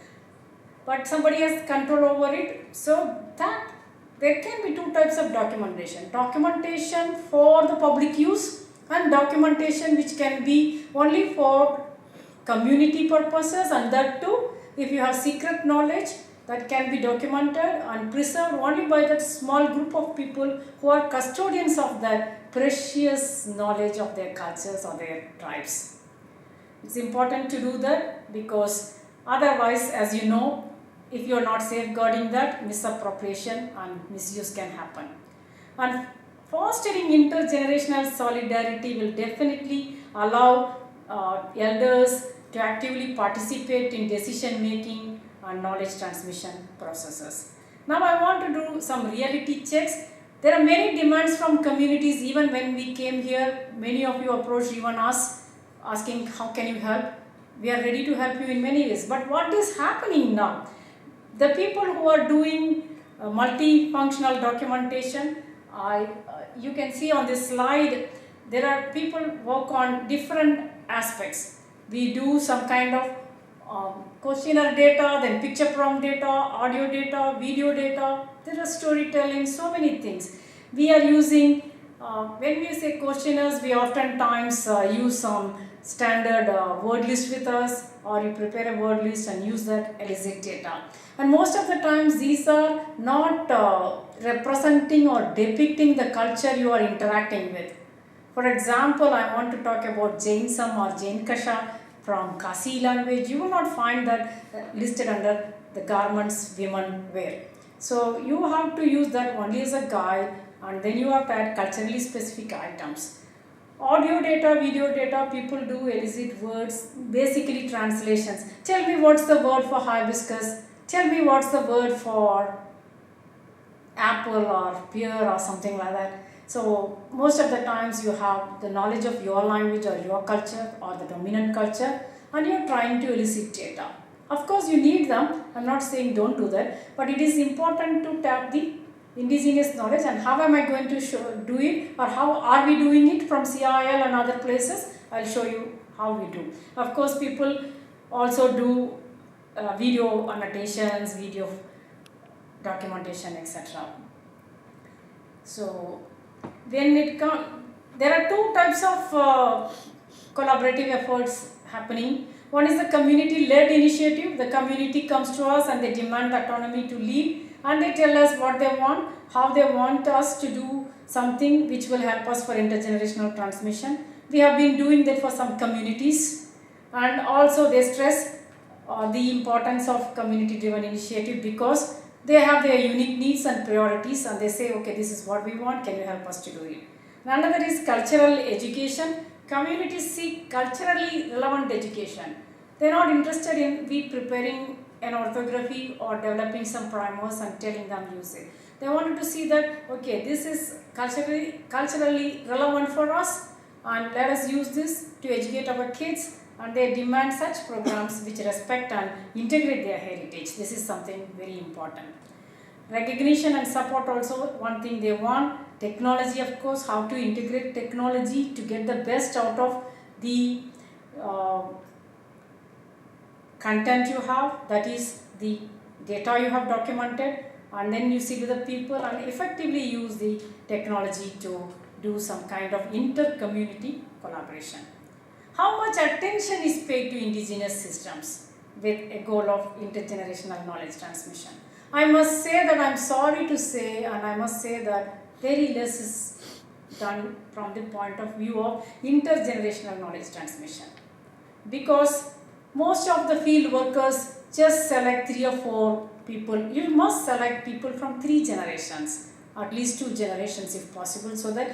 But somebody has control over it, so that there can be two types of documentation. Documentation for the public use and documentation which can be only for community purposes, and that too if you have secret knowledge that can be documented and preserved only by that small group of people who are custodians of that precious knowledge of their cultures or their tribes. It's important to do that, because otherwise, as you know, if you are not safeguarding that, misappropriation and misuse can happen. And fostering intergenerational solidarity will definitely allow elders to actively participate in decision making and knowledge transmission processes. Now I want to do some reality checks. There are many demands from communities. Even when we came here, many of you approached even us asking how can you help. We are ready to help you in many ways. But what is happening now? The people who are doing multifunctional documentation, you can see on this slide, there are people work on different aspects. We do some kind of questionnaire data, then picture prompt data, audio data, video data. There are storytelling, so many things. We are using, when we say questionnaires, we oftentimes use some standard word list with us, or you prepare a word list and use that elicit data. And most of the times these are not representing or depicting the culture you are interacting with. For example, I want to talk about Jainism or Jain Kasha from Kasi language. You will not find that listed under the garments women wear. So you have to use that only as a guide, and then you have to add culturally specific items. Audio data, video data, people do elicit words, basically translations. Tell me what's the word for hibiscus, tell me what's the word for apple or pear or something like that. So most of the times you have the knowledge of your language or your culture or the dominant culture, and you're trying to elicit data. Of course you need them, I'm not saying don't do that, but it is important to tap the indigenous knowledge. And how am I going to do it, or how are we doing it from CIL and other places? I'll show you how we do. Of course people also do video annotations, video documentation, etc. So when it comes, there are two types of collaborative efforts happening. One is the community-led initiative. The community comes to us and they demand autonomy to lead, and they tell us what they want, how they want us to do something which will help us for intergenerational transmission. We have been doing that for some communities, and also they stress the importance of community-driven initiative because they have their unique needs and priorities, and they say, okay, this is what we want, can you help us to do it? And another is cultural education. Communities seek culturally relevant education. They are not interested in we preparing an orthography or developing some primers and telling them use it. They wanted to see that, okay, this is culturally relevant for us, and let us use this to educate our kids, and they demand such programs which respect and integrate their heritage. This is something very important. Recognition and support also one thing they want. Technology, of course, how to integrate technology to get the best out of the content you have, that is the data you have documented, and then you see to the people and effectively use the technology to do some kind of inter-community collaboration. How much attention is paid to indigenous systems with a goal of intergenerational knowledge transmission? I must say that I'm sorry to say, and I must say that very less is done from the point of view of intergenerational knowledge transmission, because most of the field workers just select 3 or 4 people. You must select people from 3 generations, at least 2 generations if possible, so that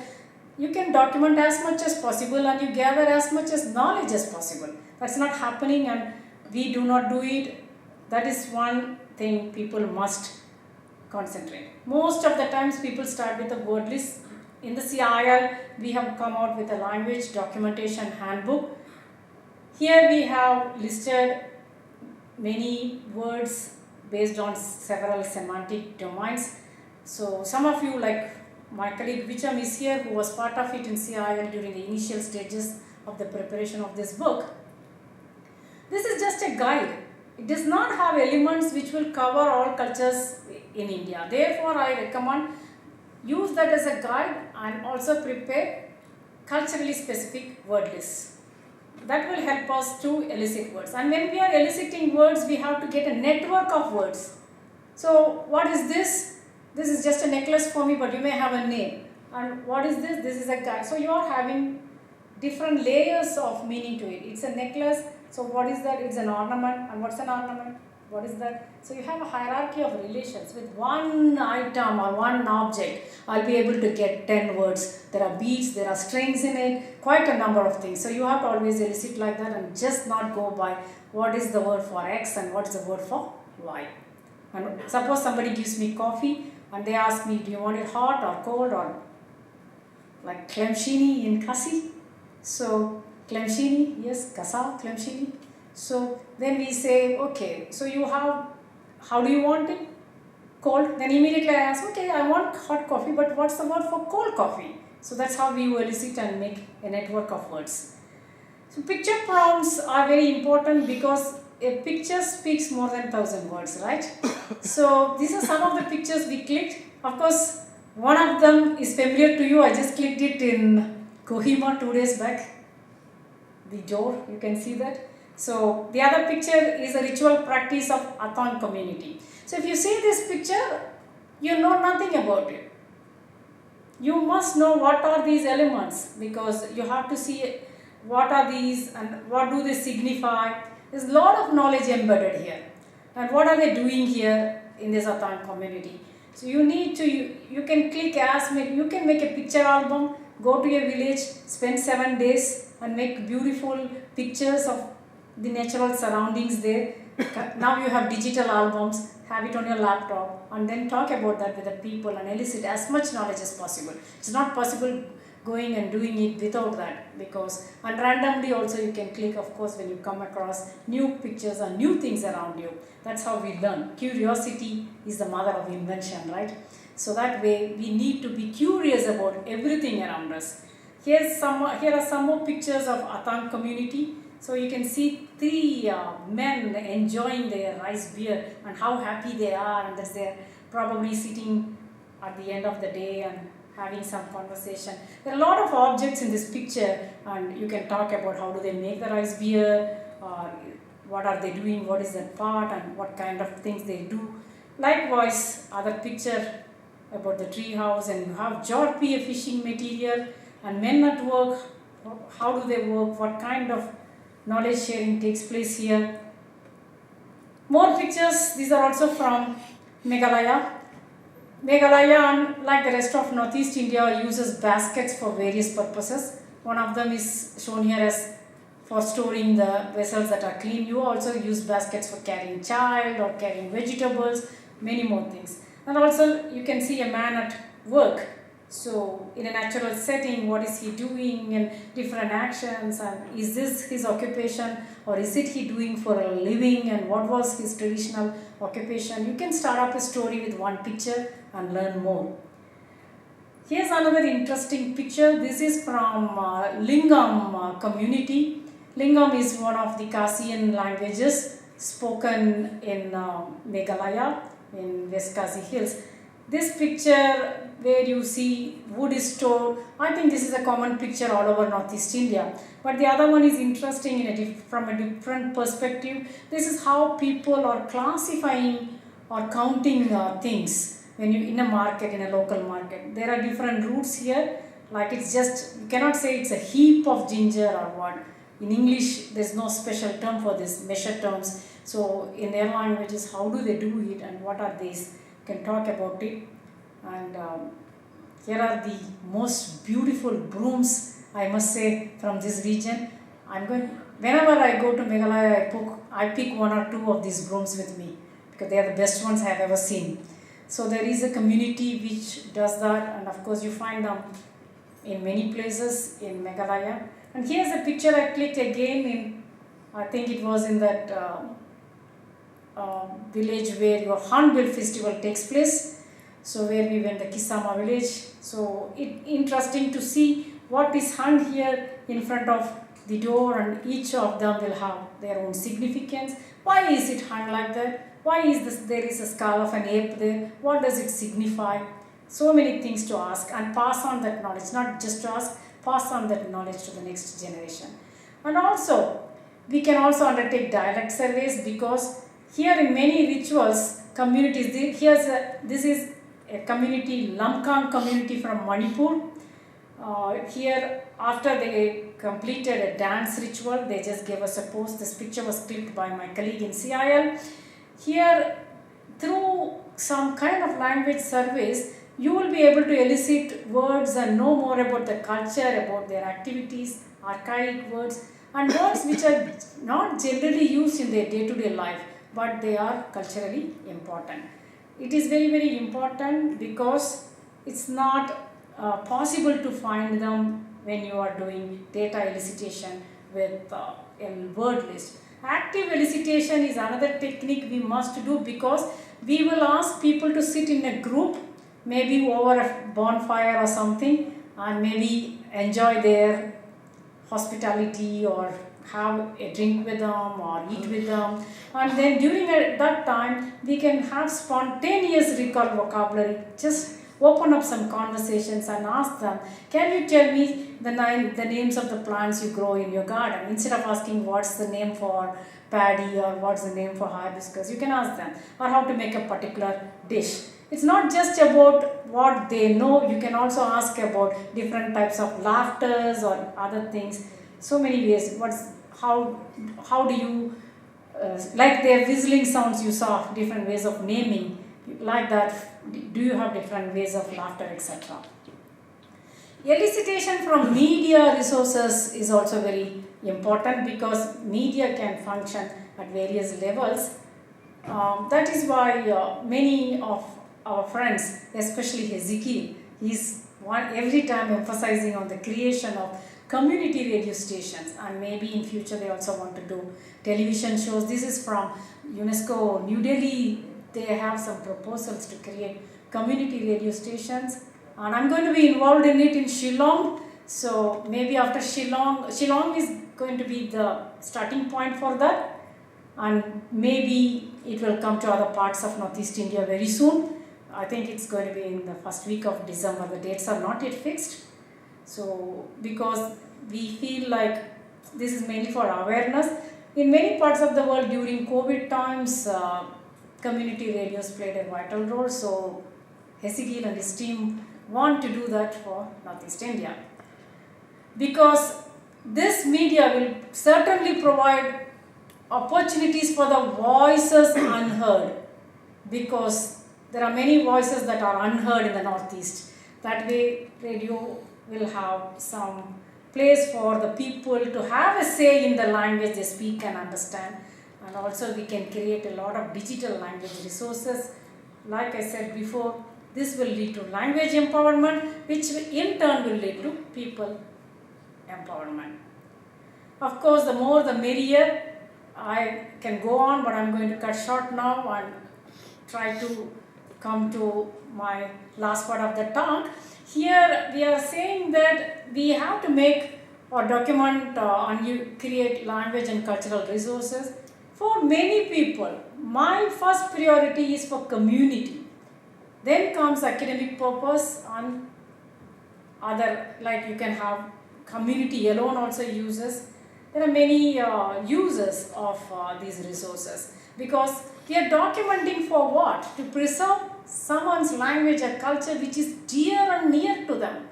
you can document as much as possible and you gather as much as knowledge as possible. That's not happening, and we do not do it. That is one thing people must concentrate. Most of the times people start with a word list. In the CIL, we have come out with a language documentation handbook. Here we have listed many words based on several semantic domains. So some of you, like my colleague Vicham is here, who was part of it in CIL during the initial stages of the preparation of this book. This is just a guide. It does not have elements which will cover all cultures in India. Therefore, I recommend use that as a guide and also prepare culturally specific word lists. That will help us to elicit words. And when we are eliciting words, we have to get a network of words. So what is this? This is just a necklace for me, but you may have a name. And what is this? This is a guide. So you are having different layers of meaning to it. It's a necklace. So what is that? It's an ornament. And what's an ornament? What is that? So you have a hierarchy of relations. With one item or one object, I'll be able to get 10 words. There are beads, there are strings in it, quite a number of things. So you have to always elicit like that and just not go by what is the word for X and what is the word for Y. And suppose somebody gives me coffee and they ask me, do you want it hot or cold or like Clemshini in Kasi? So Clemshini, yes, Kasa, Clemshini. So then we say, okay, so you have, how do you want it? Cold. Then immediately I ask, okay, I want hot coffee, but what's the word for cold coffee? So that's how we elicit and make a network of words. So picture prompts are very important because a picture speaks more than 1,000 words, right? So these are some of the pictures we clicked. Of course, one of them is familiar to you. I just clicked it in Kohima 2 days back. The door, you can see that. So the other picture is a ritual practice of Athon community. So if you see this picture, you know nothing about it. You must know what are these elements, because you have to see what are these and what do they signify. There's a lot of knowledge embedded here. And what are they doing here in this Athon community? So you need to, you can click as many, you can make a picture album, go to a village, spend 7 days and make beautiful pictures of the natural surroundings there. Now you have digital albums, have it on your laptop and then talk about that with the people and elicit as much knowledge as possible. It's not possible going and doing it without that, because, and randomly also you can click, of course, when you come across new pictures and new things around you. That's how we learn. Curiosity is the mother of invention, right? So that way we need to be curious about everything around us. Here are some more pictures of Athon community. So you can see 3 men enjoying their rice beer and how happy they are, and they're probably sitting at the end of the day and having some conversation. There are a lot of objects in this picture, and you can talk about how do they make the rice beer, or what are they doing, what is that part, and what kind of things they do. Likewise, other picture about the tree house, and you have jorpy, a fishing material, and men at work, how do they work, what kind of knowledge sharing takes place here. More pictures, these are also from Meghalaya. Meghalaya, unlike the rest of Northeast India, uses baskets for various purposes. One of them is shown here as for storing the vessels that are clean. You also use baskets for carrying child or carrying vegetables, many more things. And also you can see a man at work. So in a natural setting, what is he doing and different actions, and is this his occupation or is it he doing for a living, and what was his traditional occupation. You can start up a story with one picture and learn more. Here's another interesting picture. This is from Lingam community. Lingam is one of the Khasian languages spoken in Meghalaya in West Khasi Hills. This picture where you see wood is stored, I think this is a common picture all over Northeast India. But the other one is interesting from a different perspective. This is how people are classifying or counting things when you in a market, in a local market. There are different routes here. Like it's just, you cannot say it's a heap of ginger or what. In English, there's no special term for this, measure terms. So in their languages, how do they do it and what are these? You can talk about it. And here are the most beautiful brooms, I must say, from this region. Whenever I go to Meghalaya, I pick one or two of these brooms with me because they are the best ones I have ever seen. So there is a community which does that, and of course you find them in many places in Meghalaya. And here's a picture I clicked again in, I think it was in that village where your Hornbill festival takes place. So where we went, the Kisama village. So it's interesting to see what is hung here in front of the door, and each of them will have their own significance. Why is it hung like that? Why is this? There is a skull of an ape there. What does it signify? So many things to ask and pass on that knowledge. Not just to ask, pass on that knowledge to the next generation. And also, we can also undertake dialect surveys, because here in many rituals, communities, this is a community, Lamkang community from Manipur. Here, after they completed a dance ritual, they just gave us a post. This picture was clicked by my colleague in CIL. Here, through some kind of language surveys, you will be able to elicit words and know more about the culture, about their activities, archaic words, and words which are not generally used in their day-to-day life, but they are culturally important. It is very, very important because it's not possible to find them when you are doing data elicitation with a word list. Active elicitation is another technique we must do, because we will ask people to sit in a group, maybe over a bonfire or something, and maybe enjoy their hospitality or have a drink with them or eat with them. And then during that time, we can have spontaneous recall vocabulary. Just open up some conversations and ask them, can you tell me the names of the plants you grow in your garden? Instead of asking what's the name for paddy or what's the name for hibiscus, you can ask them, or how to make a particular dish. It's not just about what they know, you can also ask about different types of laughters or other things. So many ways. How do you, like their whistling sounds you saw, different ways of naming, like that, do you have different ways of laughter, etc. Elicitation from media resources is also very important, because media can function at various levels. That is why many of our friends, especially Ezekiel, he's every time emphasizing on the creation of community radio stations, and maybe in future they also want to do television shows. This is from UNESCO New Delhi. They have some proposals to create community radio stations, and I'm going to be involved in it in Shillong. So maybe after Shillong is going to be the starting point for that, and maybe it will come to other parts of Northeast India very soon. I think it's going to be in the first week of December. The dates are not yet fixed. So because we feel like this is mainly for awareness. In many parts of the world during COVID times, community radios played a vital role. So Hesigil and his team want to do that for Northeast India. Because this media will certainly provide opportunities for the voices unheard, because there are many voices that are unheard in the Northeast. That way radio will have some place for the people to have a say in the language they speak and understand. And also we can create a lot of digital language resources. Like I said before, this will lead to language empowerment, which in turn will lead to people empowerment. Of course, the more the merrier. I can go on, but I'm going to cut short now and try to come to my last part of the talk. Here we are saying that we have to make or document and create language and cultural resources. For many people, my first priority is for community. Then comes academic purpose and other, like you can have community alone also uses. There are many uses of these resources, because we are documenting for what? To preserve someone's language or culture which is dear and near to them.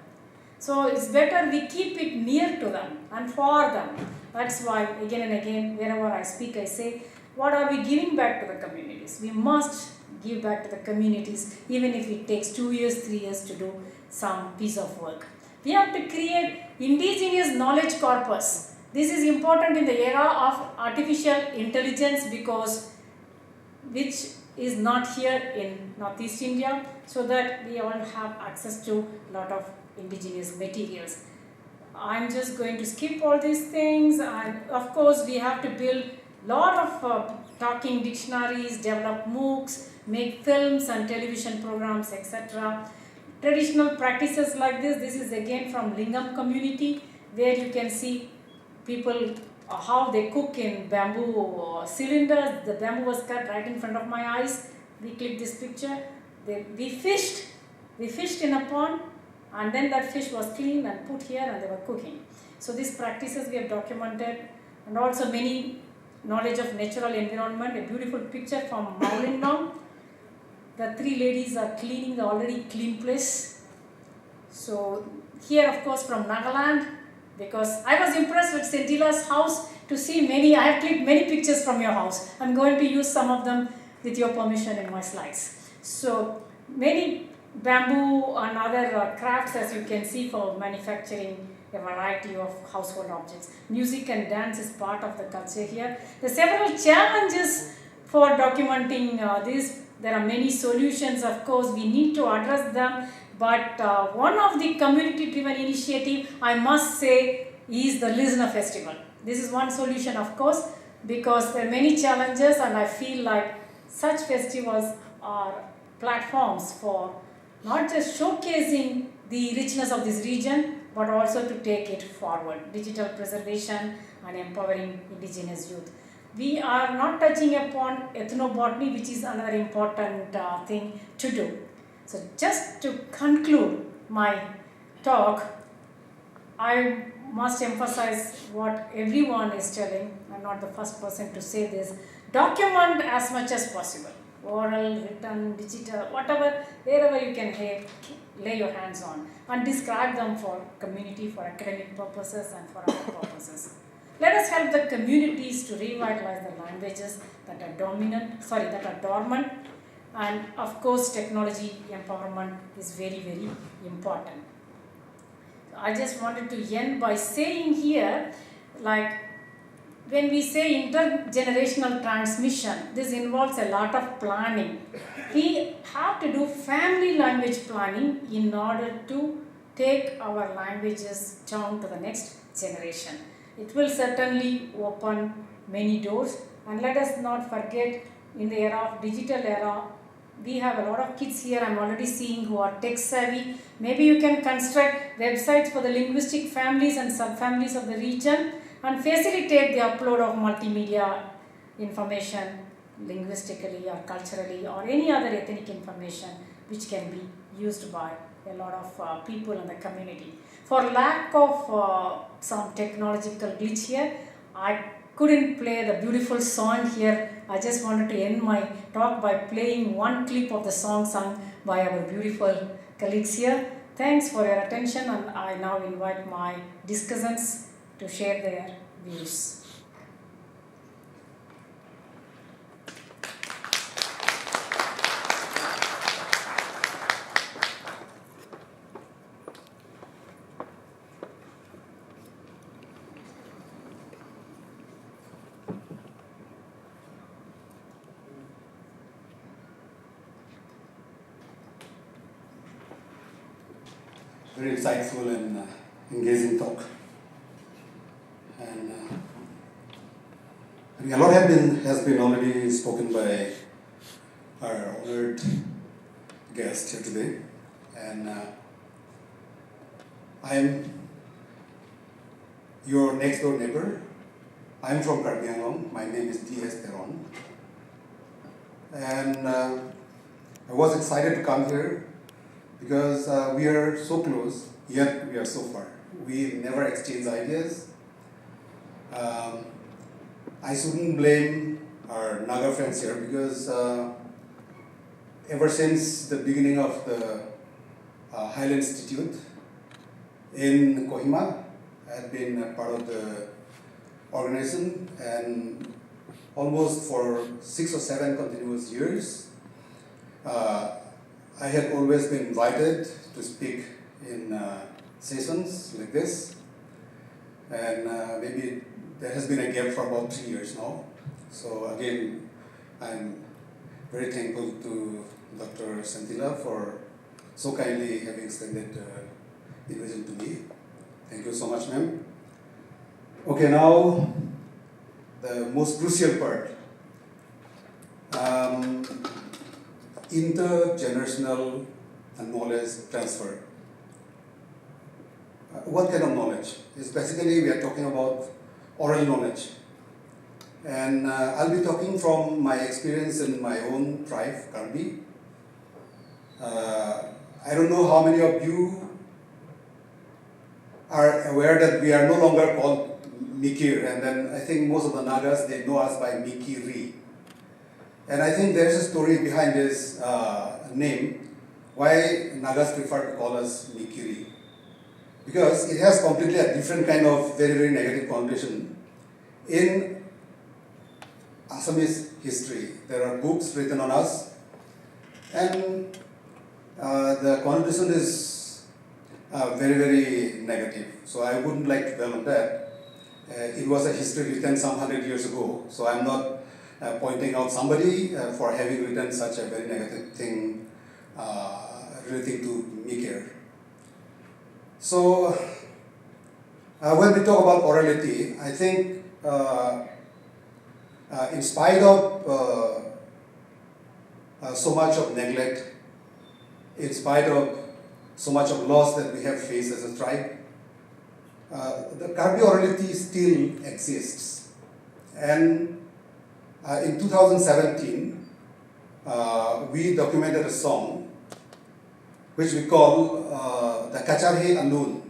So it's better we keep it near to them and for them. That's why again and again wherever I speak I say, what are we giving back to the communities? We must give back to the communities, even if it takes 2 years, 3 years to do some piece of work. We have to create indigenous knowledge corpus. This is important in the era of artificial intelligence, because which is not here in Northeast India, so that we all have access to a lot of indigenous materials. I'm just going to skip all these things, and of course we have to build lot of talking dictionaries, develop MOOCs, make films and television programs, etc. Traditional practices like this is again from Lingam community, where you can see people how they cook in bamboo cylinders. The bamboo was cut right in front of my eyes. We clicked this picture. We fished in a pond, and then that fish was cleaned and put here and they were cooking. So these practices we have documented, and also many knowledge of natural environment. A beautiful picture from Maulindong. The 3 ladies are cleaning the already clean place. So here of course from Nagaland, because I was impressed with Sentila's house to see many. I have clicked many pictures from your house. I'm going to use some of them with your permission in my slides. So many bamboo and other crafts, as you can see, for manufacturing a variety of household objects. Music and dance is part of the culture here. There are several challenges for documenting this. There are many solutions, of course, we need to address them. But one of the community-driven initiative, I must say, is the Listener Festival. This is one solution, of course, because there are many challenges, and I feel like such festivals are platforms for not just showcasing the richness of this region, but also to take it forward. Digital preservation and empowering indigenous youth. We are not touching upon ethnobotany, which is another important thing to do. So just to conclude my talk, I must emphasize what everyone is telling. I'm not the first person to say this. Document as much as possible. Oral, written, digital, whatever, wherever you can lay your hands on, and describe them for community, for academic purposes and for other purposes. Let us help the communities to revitalize the languages that are dormant, and of course technology empowerment is very, very important. I just wanted to end by saying here, like, when we say intergenerational transmission, this involves a lot of planning. We have to do family language planning in order to take our languages down to the next generation. It will certainly open many doors, and let us not forget, in the era of digital era, we have a lot of kids here I'm already seeing who are tech savvy. Maybe you can construct websites for the linguistic families and subfamilies of the region and facilitate the upload of multimedia information linguistically or culturally or any other ethnic information which can be used by a lot of people in the community. For lack of some technological glitch here, I couldn't play the beautiful song here. I just wanted to end my talk by playing one clip of the song sung by our beautiful colleagues here. Thanks for your attention, and I now invite my discussants to share their views. Very insightful and engaging talk. And a lot has been already spoken by our honored guest here today. And I am your next door neighbor. I am from Karbi Anglong. My name is D.S. Peron. And I was excited to come here because we are so close, yet we are so far. We never exchange ideas. I shouldn't blame our Naga friends here because ever since the beginning of the Highland Institute in Kohima, I had been a part of the organization, and almost for 6 or 7 continuous years, I had always been invited to speak in sessions like this, and maybe there has been a gap for about 3 years now. So again, I'm very thankful to Dr. Sentila for so kindly having extended the invitation to me. Thank you so much, ma'am. Okay, now the most crucial part. Intergenerational knowledge transfer. What kind of knowledge? It's basically we are talking about oral knowledge. And I'll be talking from my experience in my own tribe, Karbi. I don't know how many of you are aware that we are no longer called Mikir, and then I think most of the Nagas, they know us by Mikiri. And I think there's a story behind this name, why Nagas prefer to call us Mikiri. Because it has completely a different kind of very, very negative connotation. In Assamese history, there are books written on us, and the connotation is very, very negative. So I wouldn't like to dwell on that. It was a history written some 100 years ago, so I'm not pointing out somebody for having written such a very negative thing relating to Mikir. So when we talk about orality, I think in spite of so much of neglect, in spite of so much of loss that we have faced as a tribe, the Karbi orality still exists. And in 2017, we documented a song which we call the Kacharhe Anun.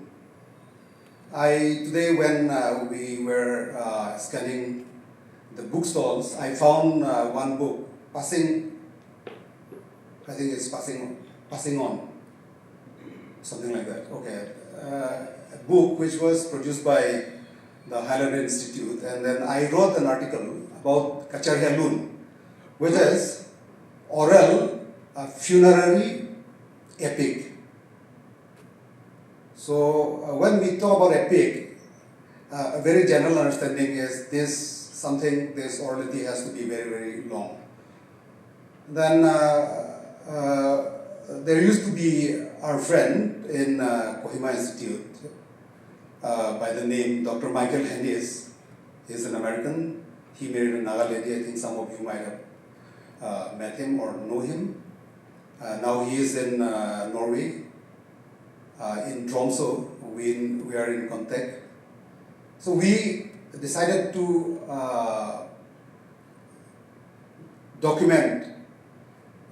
Today when we were scanning the bookstores, I found one book, I think it's Passing On, something like that. Okay, a book which was produced by the Highland Institute, and then I wrote an article about Kacharhe Anun, which is oral funerary epic. So when we talk about epic, a very general understanding is this orality has to be very, very long. Then there used to be our friend in Kohima Institute by the name Dr. Michael Hennis. He's an American. He married a Naga lady. I think some of you might have met him or know him. Now he is in Norway, in Tromsø. We are in contact. So we decided to document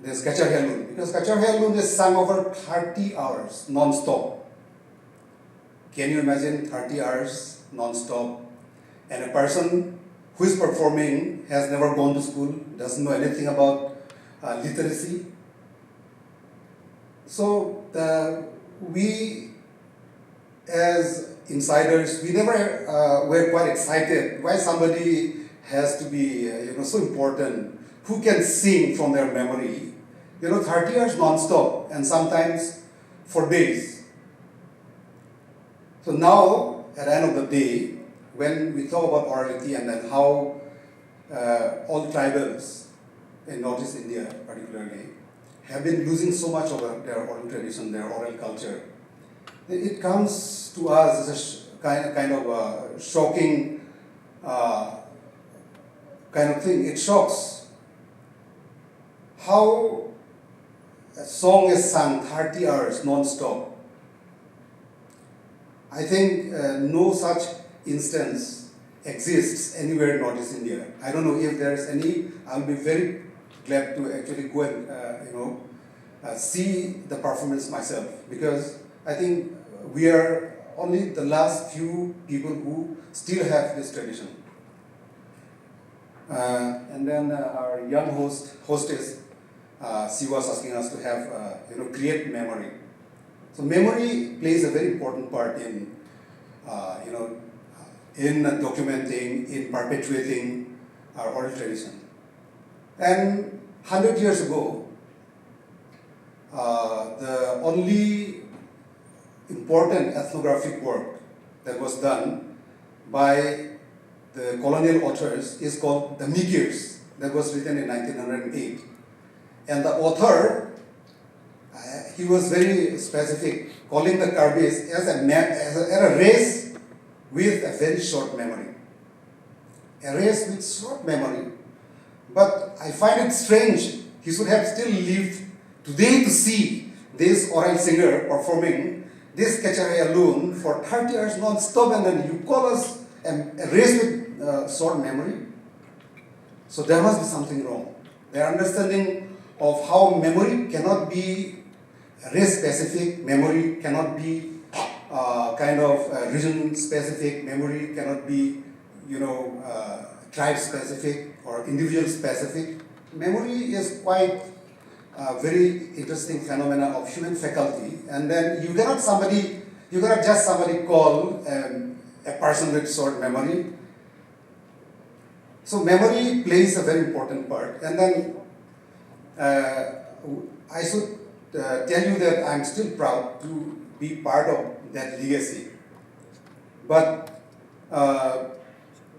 this Kachar Helun, because Kachar Helun is sung over 30 hours non-stop. Can you imagine 30 hours non-stop? And a person who is performing has never gone to school, doesn't know anything about literacy. So we as insiders, we never were quite excited why somebody has to be so important, who can sing from their memory, 30 hours non-stop and sometimes for days. So now, at the end of the day, when we talk about orality and then how all tribals in Northeast India particularly have been losing so much of their oral tradition, their oral culture, it comes to us as a kind of a shocking kind of thing. It shocks how a song is sung 30 hours non-stop. I think no such instance exists anywhere in Northeast India. I don't know if there is any. I'll be very glad to actually go and see the performance myself, because I think we are only the last few people who still have this tradition. And then our young hostess, she was asking us to have create memory. So memory plays a very important part in in documenting, in perpetuating our oral tradition. And 100 years ago, the only important ethnographic work that was done by the colonial authors is called the Mikirs, that was written in 1908. And the author, he was very specific, calling the Karbis as a race with a very short memory. A race with short memory. But I find it strange, he should have still lived today to see this oral singer performing this Kachari alone for 30 hours non-stop, and then you call us a race with short memory. So there must be something wrong. Their understanding of how memory cannot be race-specific, memory cannot be region-specific, memory cannot be, tribe-specific or individual-specific. Memory is quite a very interesting phenomena of human faculty, and then you cannot just somebody call a person with short memory. So memory plays a very important part, and then I should tell you that I'm still proud to be part of that legacy. But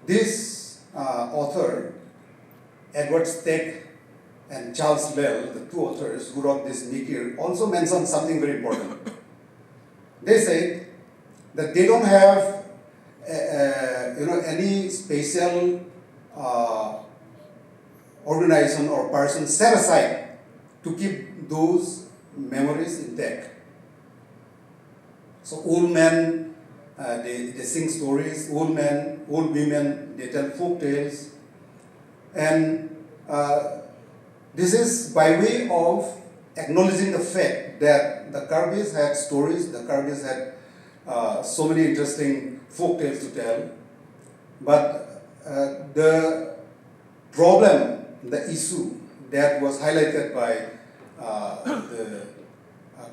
this author, Edward Steck and Charles Lell, the two authors who wrote this Mikir, also mentioned something very important. They said that they don't have any special organization or person set aside to keep those memories intact. So old men, they sing stories, old men, old women, they tell folk tales. And this is by way of acknowledging the fact that the Karbis had stories, the Karbis had so many interesting folk tales to tell. But the problem, the issue that was highlighted by the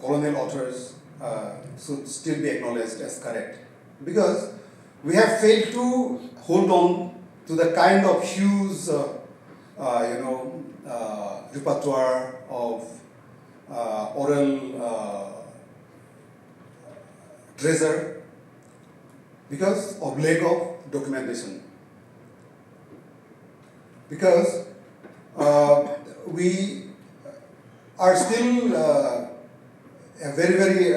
colonial authors should still be acknowledged as correct. Because we have failed to hold on to the kind of huge repertoire of oral treasure because of lack of documentation. Because we are still a very, very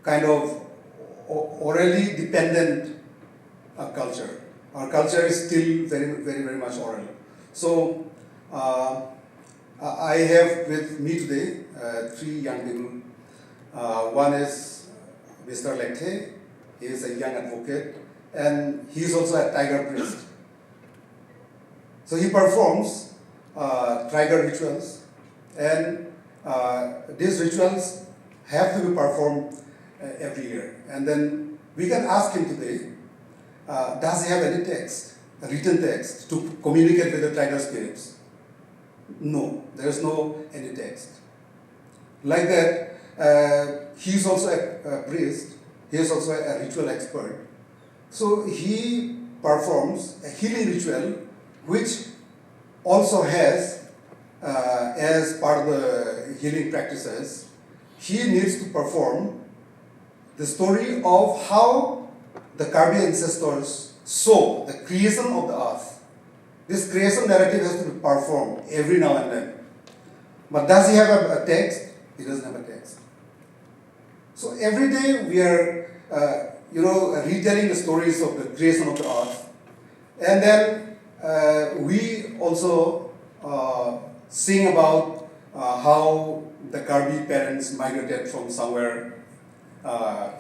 kind of orally dependent culture. Our culture is still very, very, very much oral. So I have with me today three young people. One is Mr. Lecte. He is a young advocate, and he is also a tiger priest. So he performs tribal rituals, and these rituals have to be performed every year. And then we can ask him today, does he have any text, a written text, to communicate with the tribal spirits? No, there is no any text. Like that, he is also a priest, he is also a ritual expert. So he performs a healing ritual which also has, as part of the healing practices, he needs to perform the story of how the Karbi ancestors saw the creation of the earth. This creation narrative has to be performed every now and then. But does he have a text? He doesn't have a text. So every day we are, retelling the stories of the creation of the earth. And then we also sing about how the Karbi parents migrated from somewhere,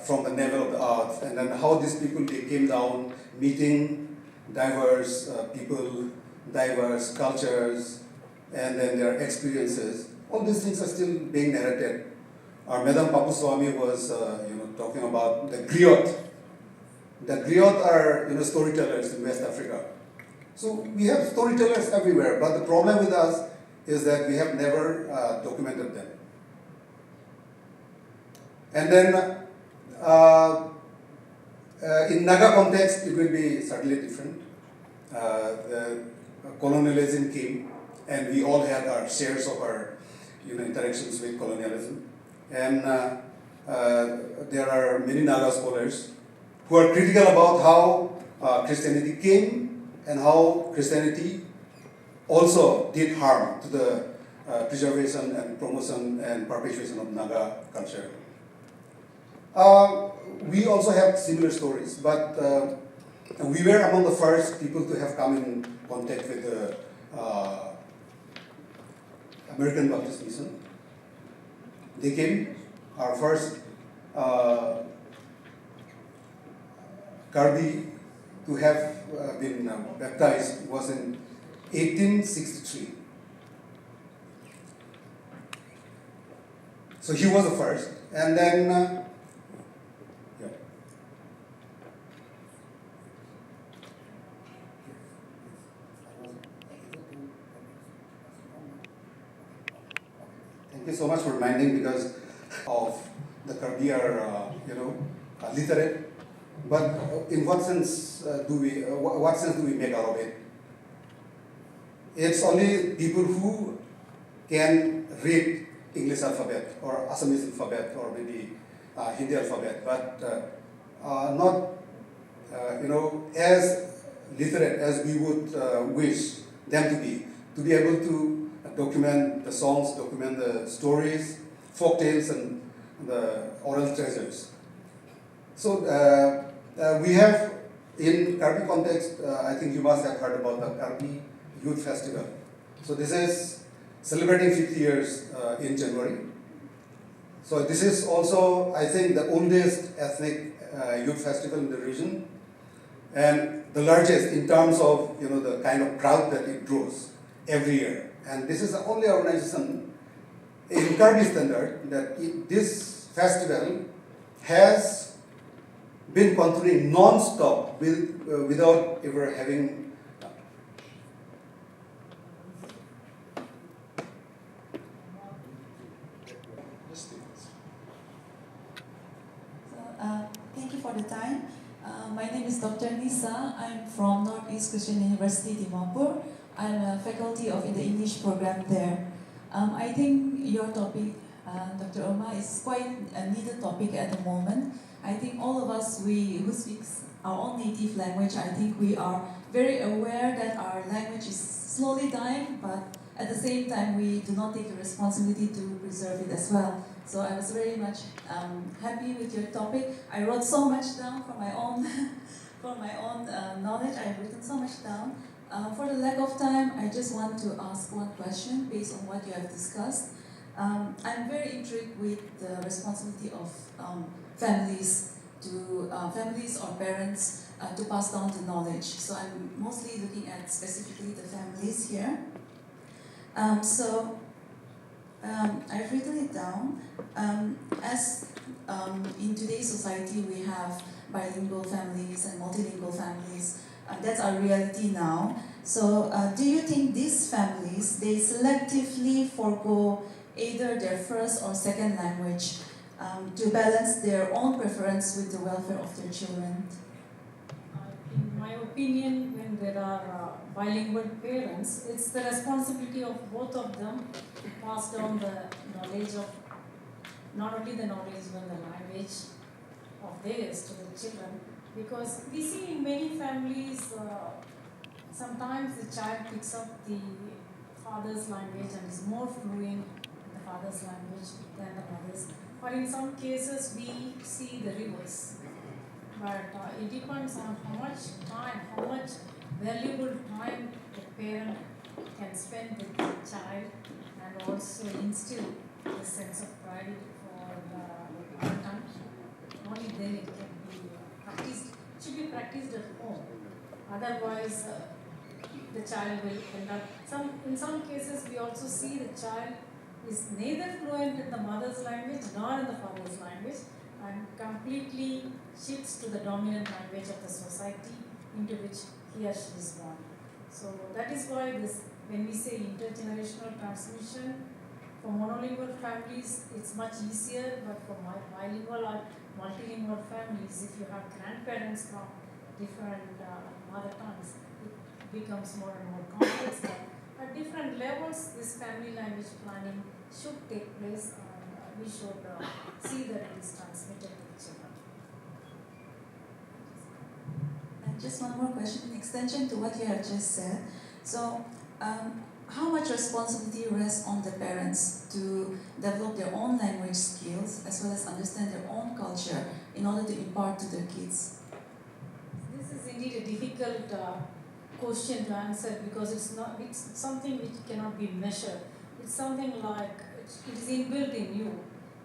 from the navel of the earth, and then how these people, they came down, meeting diverse people, diverse cultures, and then their experiences. All these things are still being narrated. Our Madam Papu Swami was talking about the griot. The griot are storytellers in West Africa. So we have storytellers everywhere, but the problem with us is that we have never documented them. And then in Naga context, it will be certainly different. The colonialism came, and we all had our shares of our interactions with colonialism. And there are many Naga scholars who are critical about how Christianity came and how Christianity also did harm to the preservation and promotion and perpetuation of Naga culture. We also have similar stories, but we were among the first people to have come in contact with the American Baptist Mission. They came. Our first Karbi to have been baptized was in 1863. So he was the first, and then thank you so much for reminding, because of the Karbi are literate, but in what sense what sense do we make out of it? It's only people who can read English alphabet or Assamese alphabet or maybe Hindi alphabet, but not as literate as we would wish them to be able to document the songs, document the stories, folk tales, and the oral treasures. So we have, in Karbi context, I think you must have heard about the Karbi Youth Festival. So this is celebrating 50 years in January. So this is also, I think, the oldest ethnic youth festival in the region, and the largest in terms of the kind of crowd that it draws every year. And this is the only organization in Karbi standard that this festival has been continuing non-stop without ever having Thank you for the time. My name is Dr. Nisa. I'm from Northeast Christian University, Dimapur. I'm a faculty of in the English program there. I think your topic, Dr. Oma, is quite a needed topic at the moment. I think all of us who speak our own native language, I think we are very aware that our language is slowly dying, but at the same time we do not take the responsibility to preserve it as well. So I was very much happy with your topic. I wrote so much down for my own knowledge. I've written so much down. For the lack of time, I just want to ask one question based on what you have discussed. I'm very intrigued with the responsibility of families or parents to pass down the knowledge. So I'm mostly looking at specifically the families here. I've written it down. As in today's society, we have bilingual families and multilingual families. That's our reality now. So, do you think these families, they selectively forego either their first or second language to balance their own preference with the welfare of their children? In my opinion, when there are bilingual parents, it's the responsibility of both of them to pass down the knowledge of, not only the knowledge but the language of theirs to the children. Because we see in many families, sometimes the child picks up the father's language and is more fluent in the father's language than the mother's. Or in some cases, we see the reverse. But it depends on how much time, how much valuable time the parent can spend with the child, and also instill the sense of pride for the parent. Only then it can be practiced. It should be practiced at home. Otherwise, the child will end up. In some cases, we also see the child is neither fluent in the mother's language nor in the father's language, and completely shifts to the dominant language of the society into which he or she is born. So that is why when we say intergenerational transmission, for monolingual families it's much easier, but for bilingual or multilingual families, if you have grandparents from different mother tongues, it becomes more and more complex. But at different levels, this family language planning should take place, and we should see that it is transmitted to the children. And just one more question in extension to what you have just said. So, how much responsibility rests on the parents to develop their own language skills as well as understand their own culture in order to impart to their kids? This is indeed a difficult question to answer, because it's something which cannot be measured. It's something like it is inbuilt in you.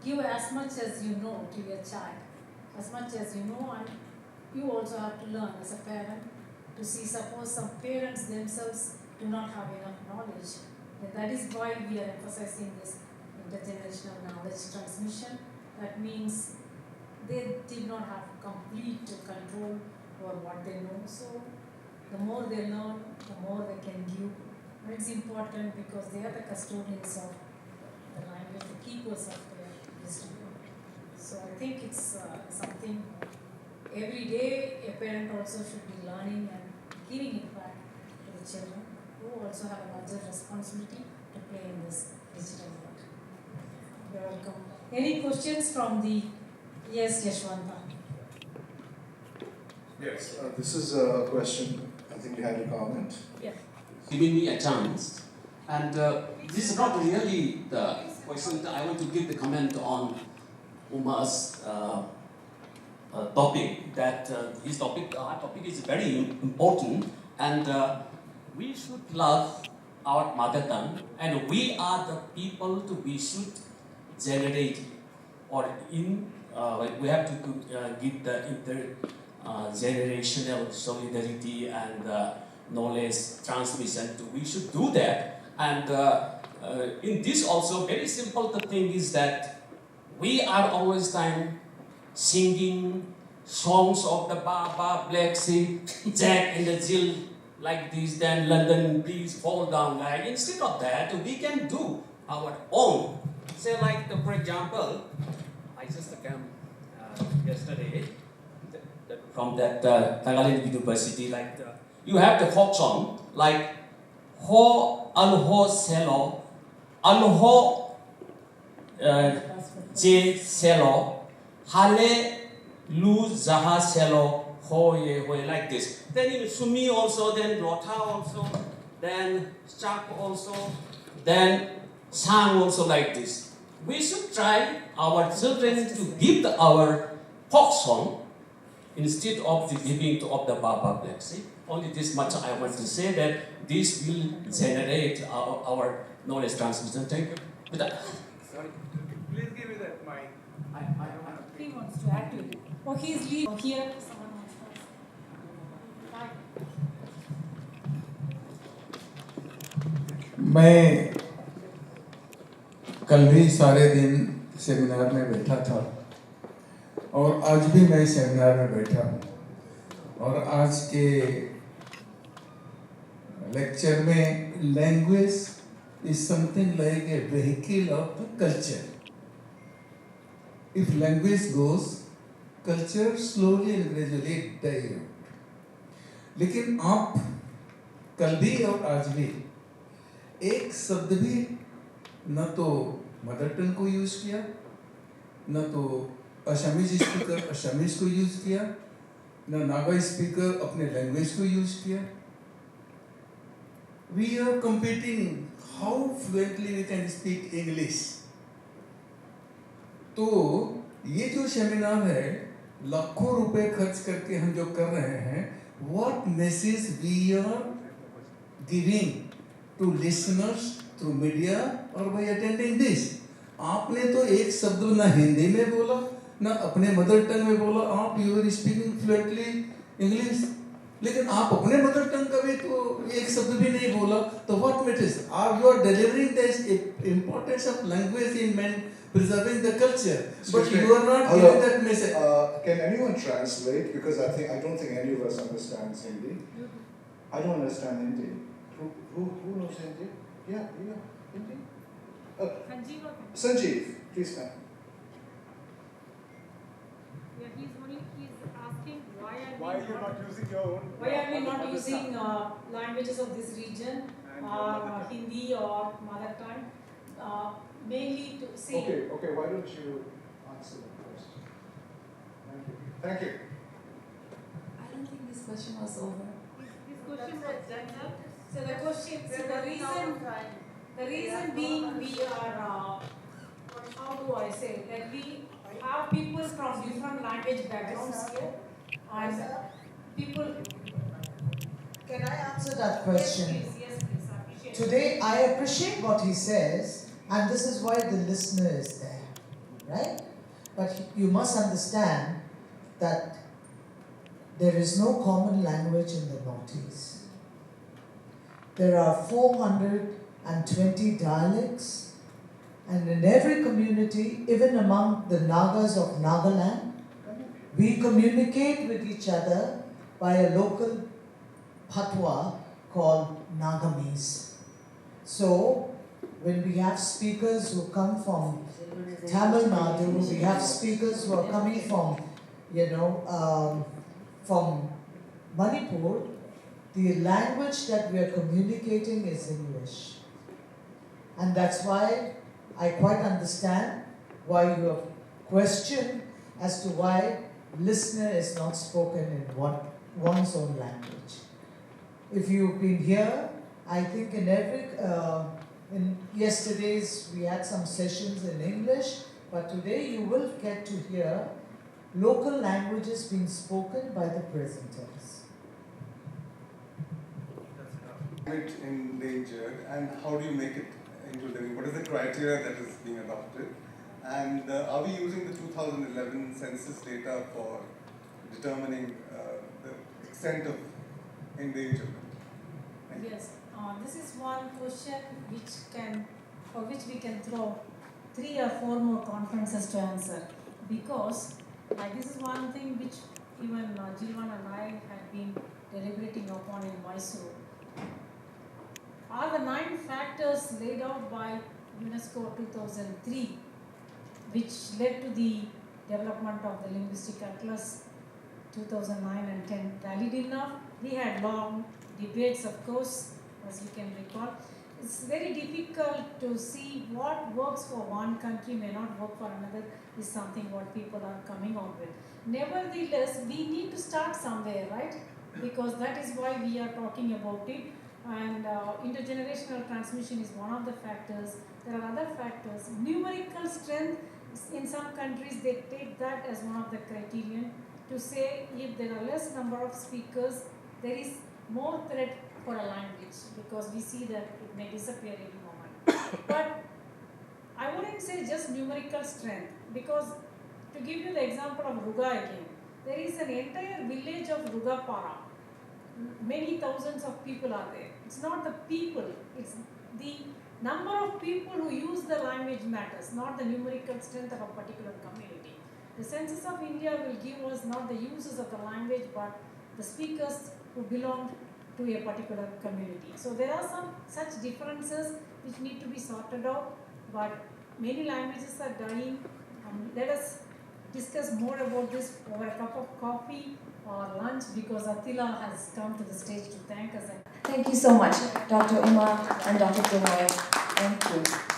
Give as much as you know to your child, as much as you know, and you also have to learn as a parent to see. Suppose some parents themselves do not have enough knowledge, then that is why we are emphasizing this intergenerational knowledge transmission. That means they did not have complete control over what they know. So the more they learn, the more they can give. And it's important because they are the custodians of the language, the keepers of their wisdom. So I think it's something every day a parent also should be learning and giving it back to the children, who also have a larger responsibility to play in this digital world. You're welcome. Any questions from the, yes, Yashwanta? Yes, this is a question. I think you had a comment. Yeah. Giving me a chance, and this is not really the question that I want to give the comment on Uma's topic. That his topic, our topic is very important, and we should love our mother tongue, and we are the people we should generate, or we have to give the intergenerational solidarity and knowledge transmission. We should do that, and in this also very simple the thing is that we are always time singing songs of the Baba, Black Sheep, Jack and the Jill like this, then London please fall down. Like instead of that, we can do our own. Say like for example, I just came yesterday from that Nagaland University. Like you have the folk song like Ho Alho Selo, Alho Je Selo, Hale Lu Zaha Selo, Ho Ye Ho, like this. Then in Sumi also, then Rota also, then Chak also, then Sang also, like this. We should try our children to give our folk song instead of the giving of the Baba Black. See, only this much I want to say, that this will generate our knowledge transmission. Thank you. Sorry. Please give me that mic. He wants to add to it. Oh, he's leaving. Oh, here, someone wants to ask. मैं कल भी सारे दिन seminar में बैठा था और आज भी मैं सेमिनार में बैठा हूँ और आज के लेक्चर में language is something like a vehicle of the culture. If language goes, culture slowly and gradually die out. लेकिन आप कल भी और आज भी एक शब्द भी न तो मदर टंग को यूज किया, न तो असमीज स्पीकर असमीज को यूज किया, न नागा स्पीकर अपने लैंग्वेज को यूज किया. We are competing how fluently we can speak English. तो ये जो सेमिनार है लाखों रुपए खर्च करके हम जो कर रहे हैं, what message we are giving to listeners through media or by attending this? आपने तो एक शब्द ना हिंदी में बोला ना अपने मदर टंग में बोला. आप you are speaking fluently English, लेकिन आप अपने मदर टंग का भी तो एक शब्द भी नहीं बोला. तो व्हाट मैटर्स? आप you are delivering the importance of language in preserving the culture, but you are not giving that message. Can anyone translate? Because I don't think any of us understands Hindi. I don't understand Hindi. Who knows Hindi? Yeah, Hindi. Sanjeev, please come. Yeah, he's asking why are you not using your own? Why are we not using languages of this region, Hindi or mother tongue? Mainly to see. Okay. Why don't you answer the question? Thank you. I don't think this question was over. This question was done up. So the question, the reason being we are, how do I say, that we have people from different language backgrounds here, and people. Can I answer that question? Yes, please. I appreciate it. Today, I appreciate what he says, and this is why the listener is there, right? But you must understand that there is no common language in the Northeast. There are 420 dialects, and in every community, even among the Nagas of Nagaland, we communicate with each other by a local patwa called Nagamis. So, when we have speakers who come from Tamil Nadu, we have speakers who are coming from, from Manipur, the language that we are communicating is English. And that's why I quite understand why you have questioned as to why listener is not spoken in one's own language. If you've been here, I think in yesterday's we had some sessions in English, but today you will get to hear local languages being spoken by the presenters. It endangered, and how do you make it into living? What is the criteria that is being adopted? And are we using the 2011 census data for determining the extent of endangerment? Yes, this is one question for which we can throw 3 or 4 more conferences to answer, because this is one thing which even Jilwan and I had been deliberating upon in Mysore. Are the 9 factors laid out by UNESCO 2003, which led to the development of the Linguistic Atlas 2009 and 10 valid enough? We had long debates, of course, as you can recall. It's very difficult to see what works for one country may not work for another, is something what people are coming out with. Nevertheless, we need to start somewhere, right? Because that is why we are talking about it. And intergenerational transmission is one of the factors. There are other factors. Numerical strength, in some countries they take that as one of the criterion to say if there are less number of speakers, there is more threat for a language, because we see that it may disappear any moment. But I wouldn't say just numerical strength, because to give you the example of Ruga again, there is an entire village of Rugapara. Many thousands of people are there. It's not the people, it's the Number of people who use the language matters, not the numerical strength of a particular community. The census of India will give us not the users of the language, but the speakers who belong to a particular community. So there are some such differences which need to be sorted out, but many languages are dying. Let us discuss more about this over a cup of coffee or lunch, because Attila has come to the stage to thank us. Thank you so much, Dr. Uma and Dr. Prannoy. Thank you.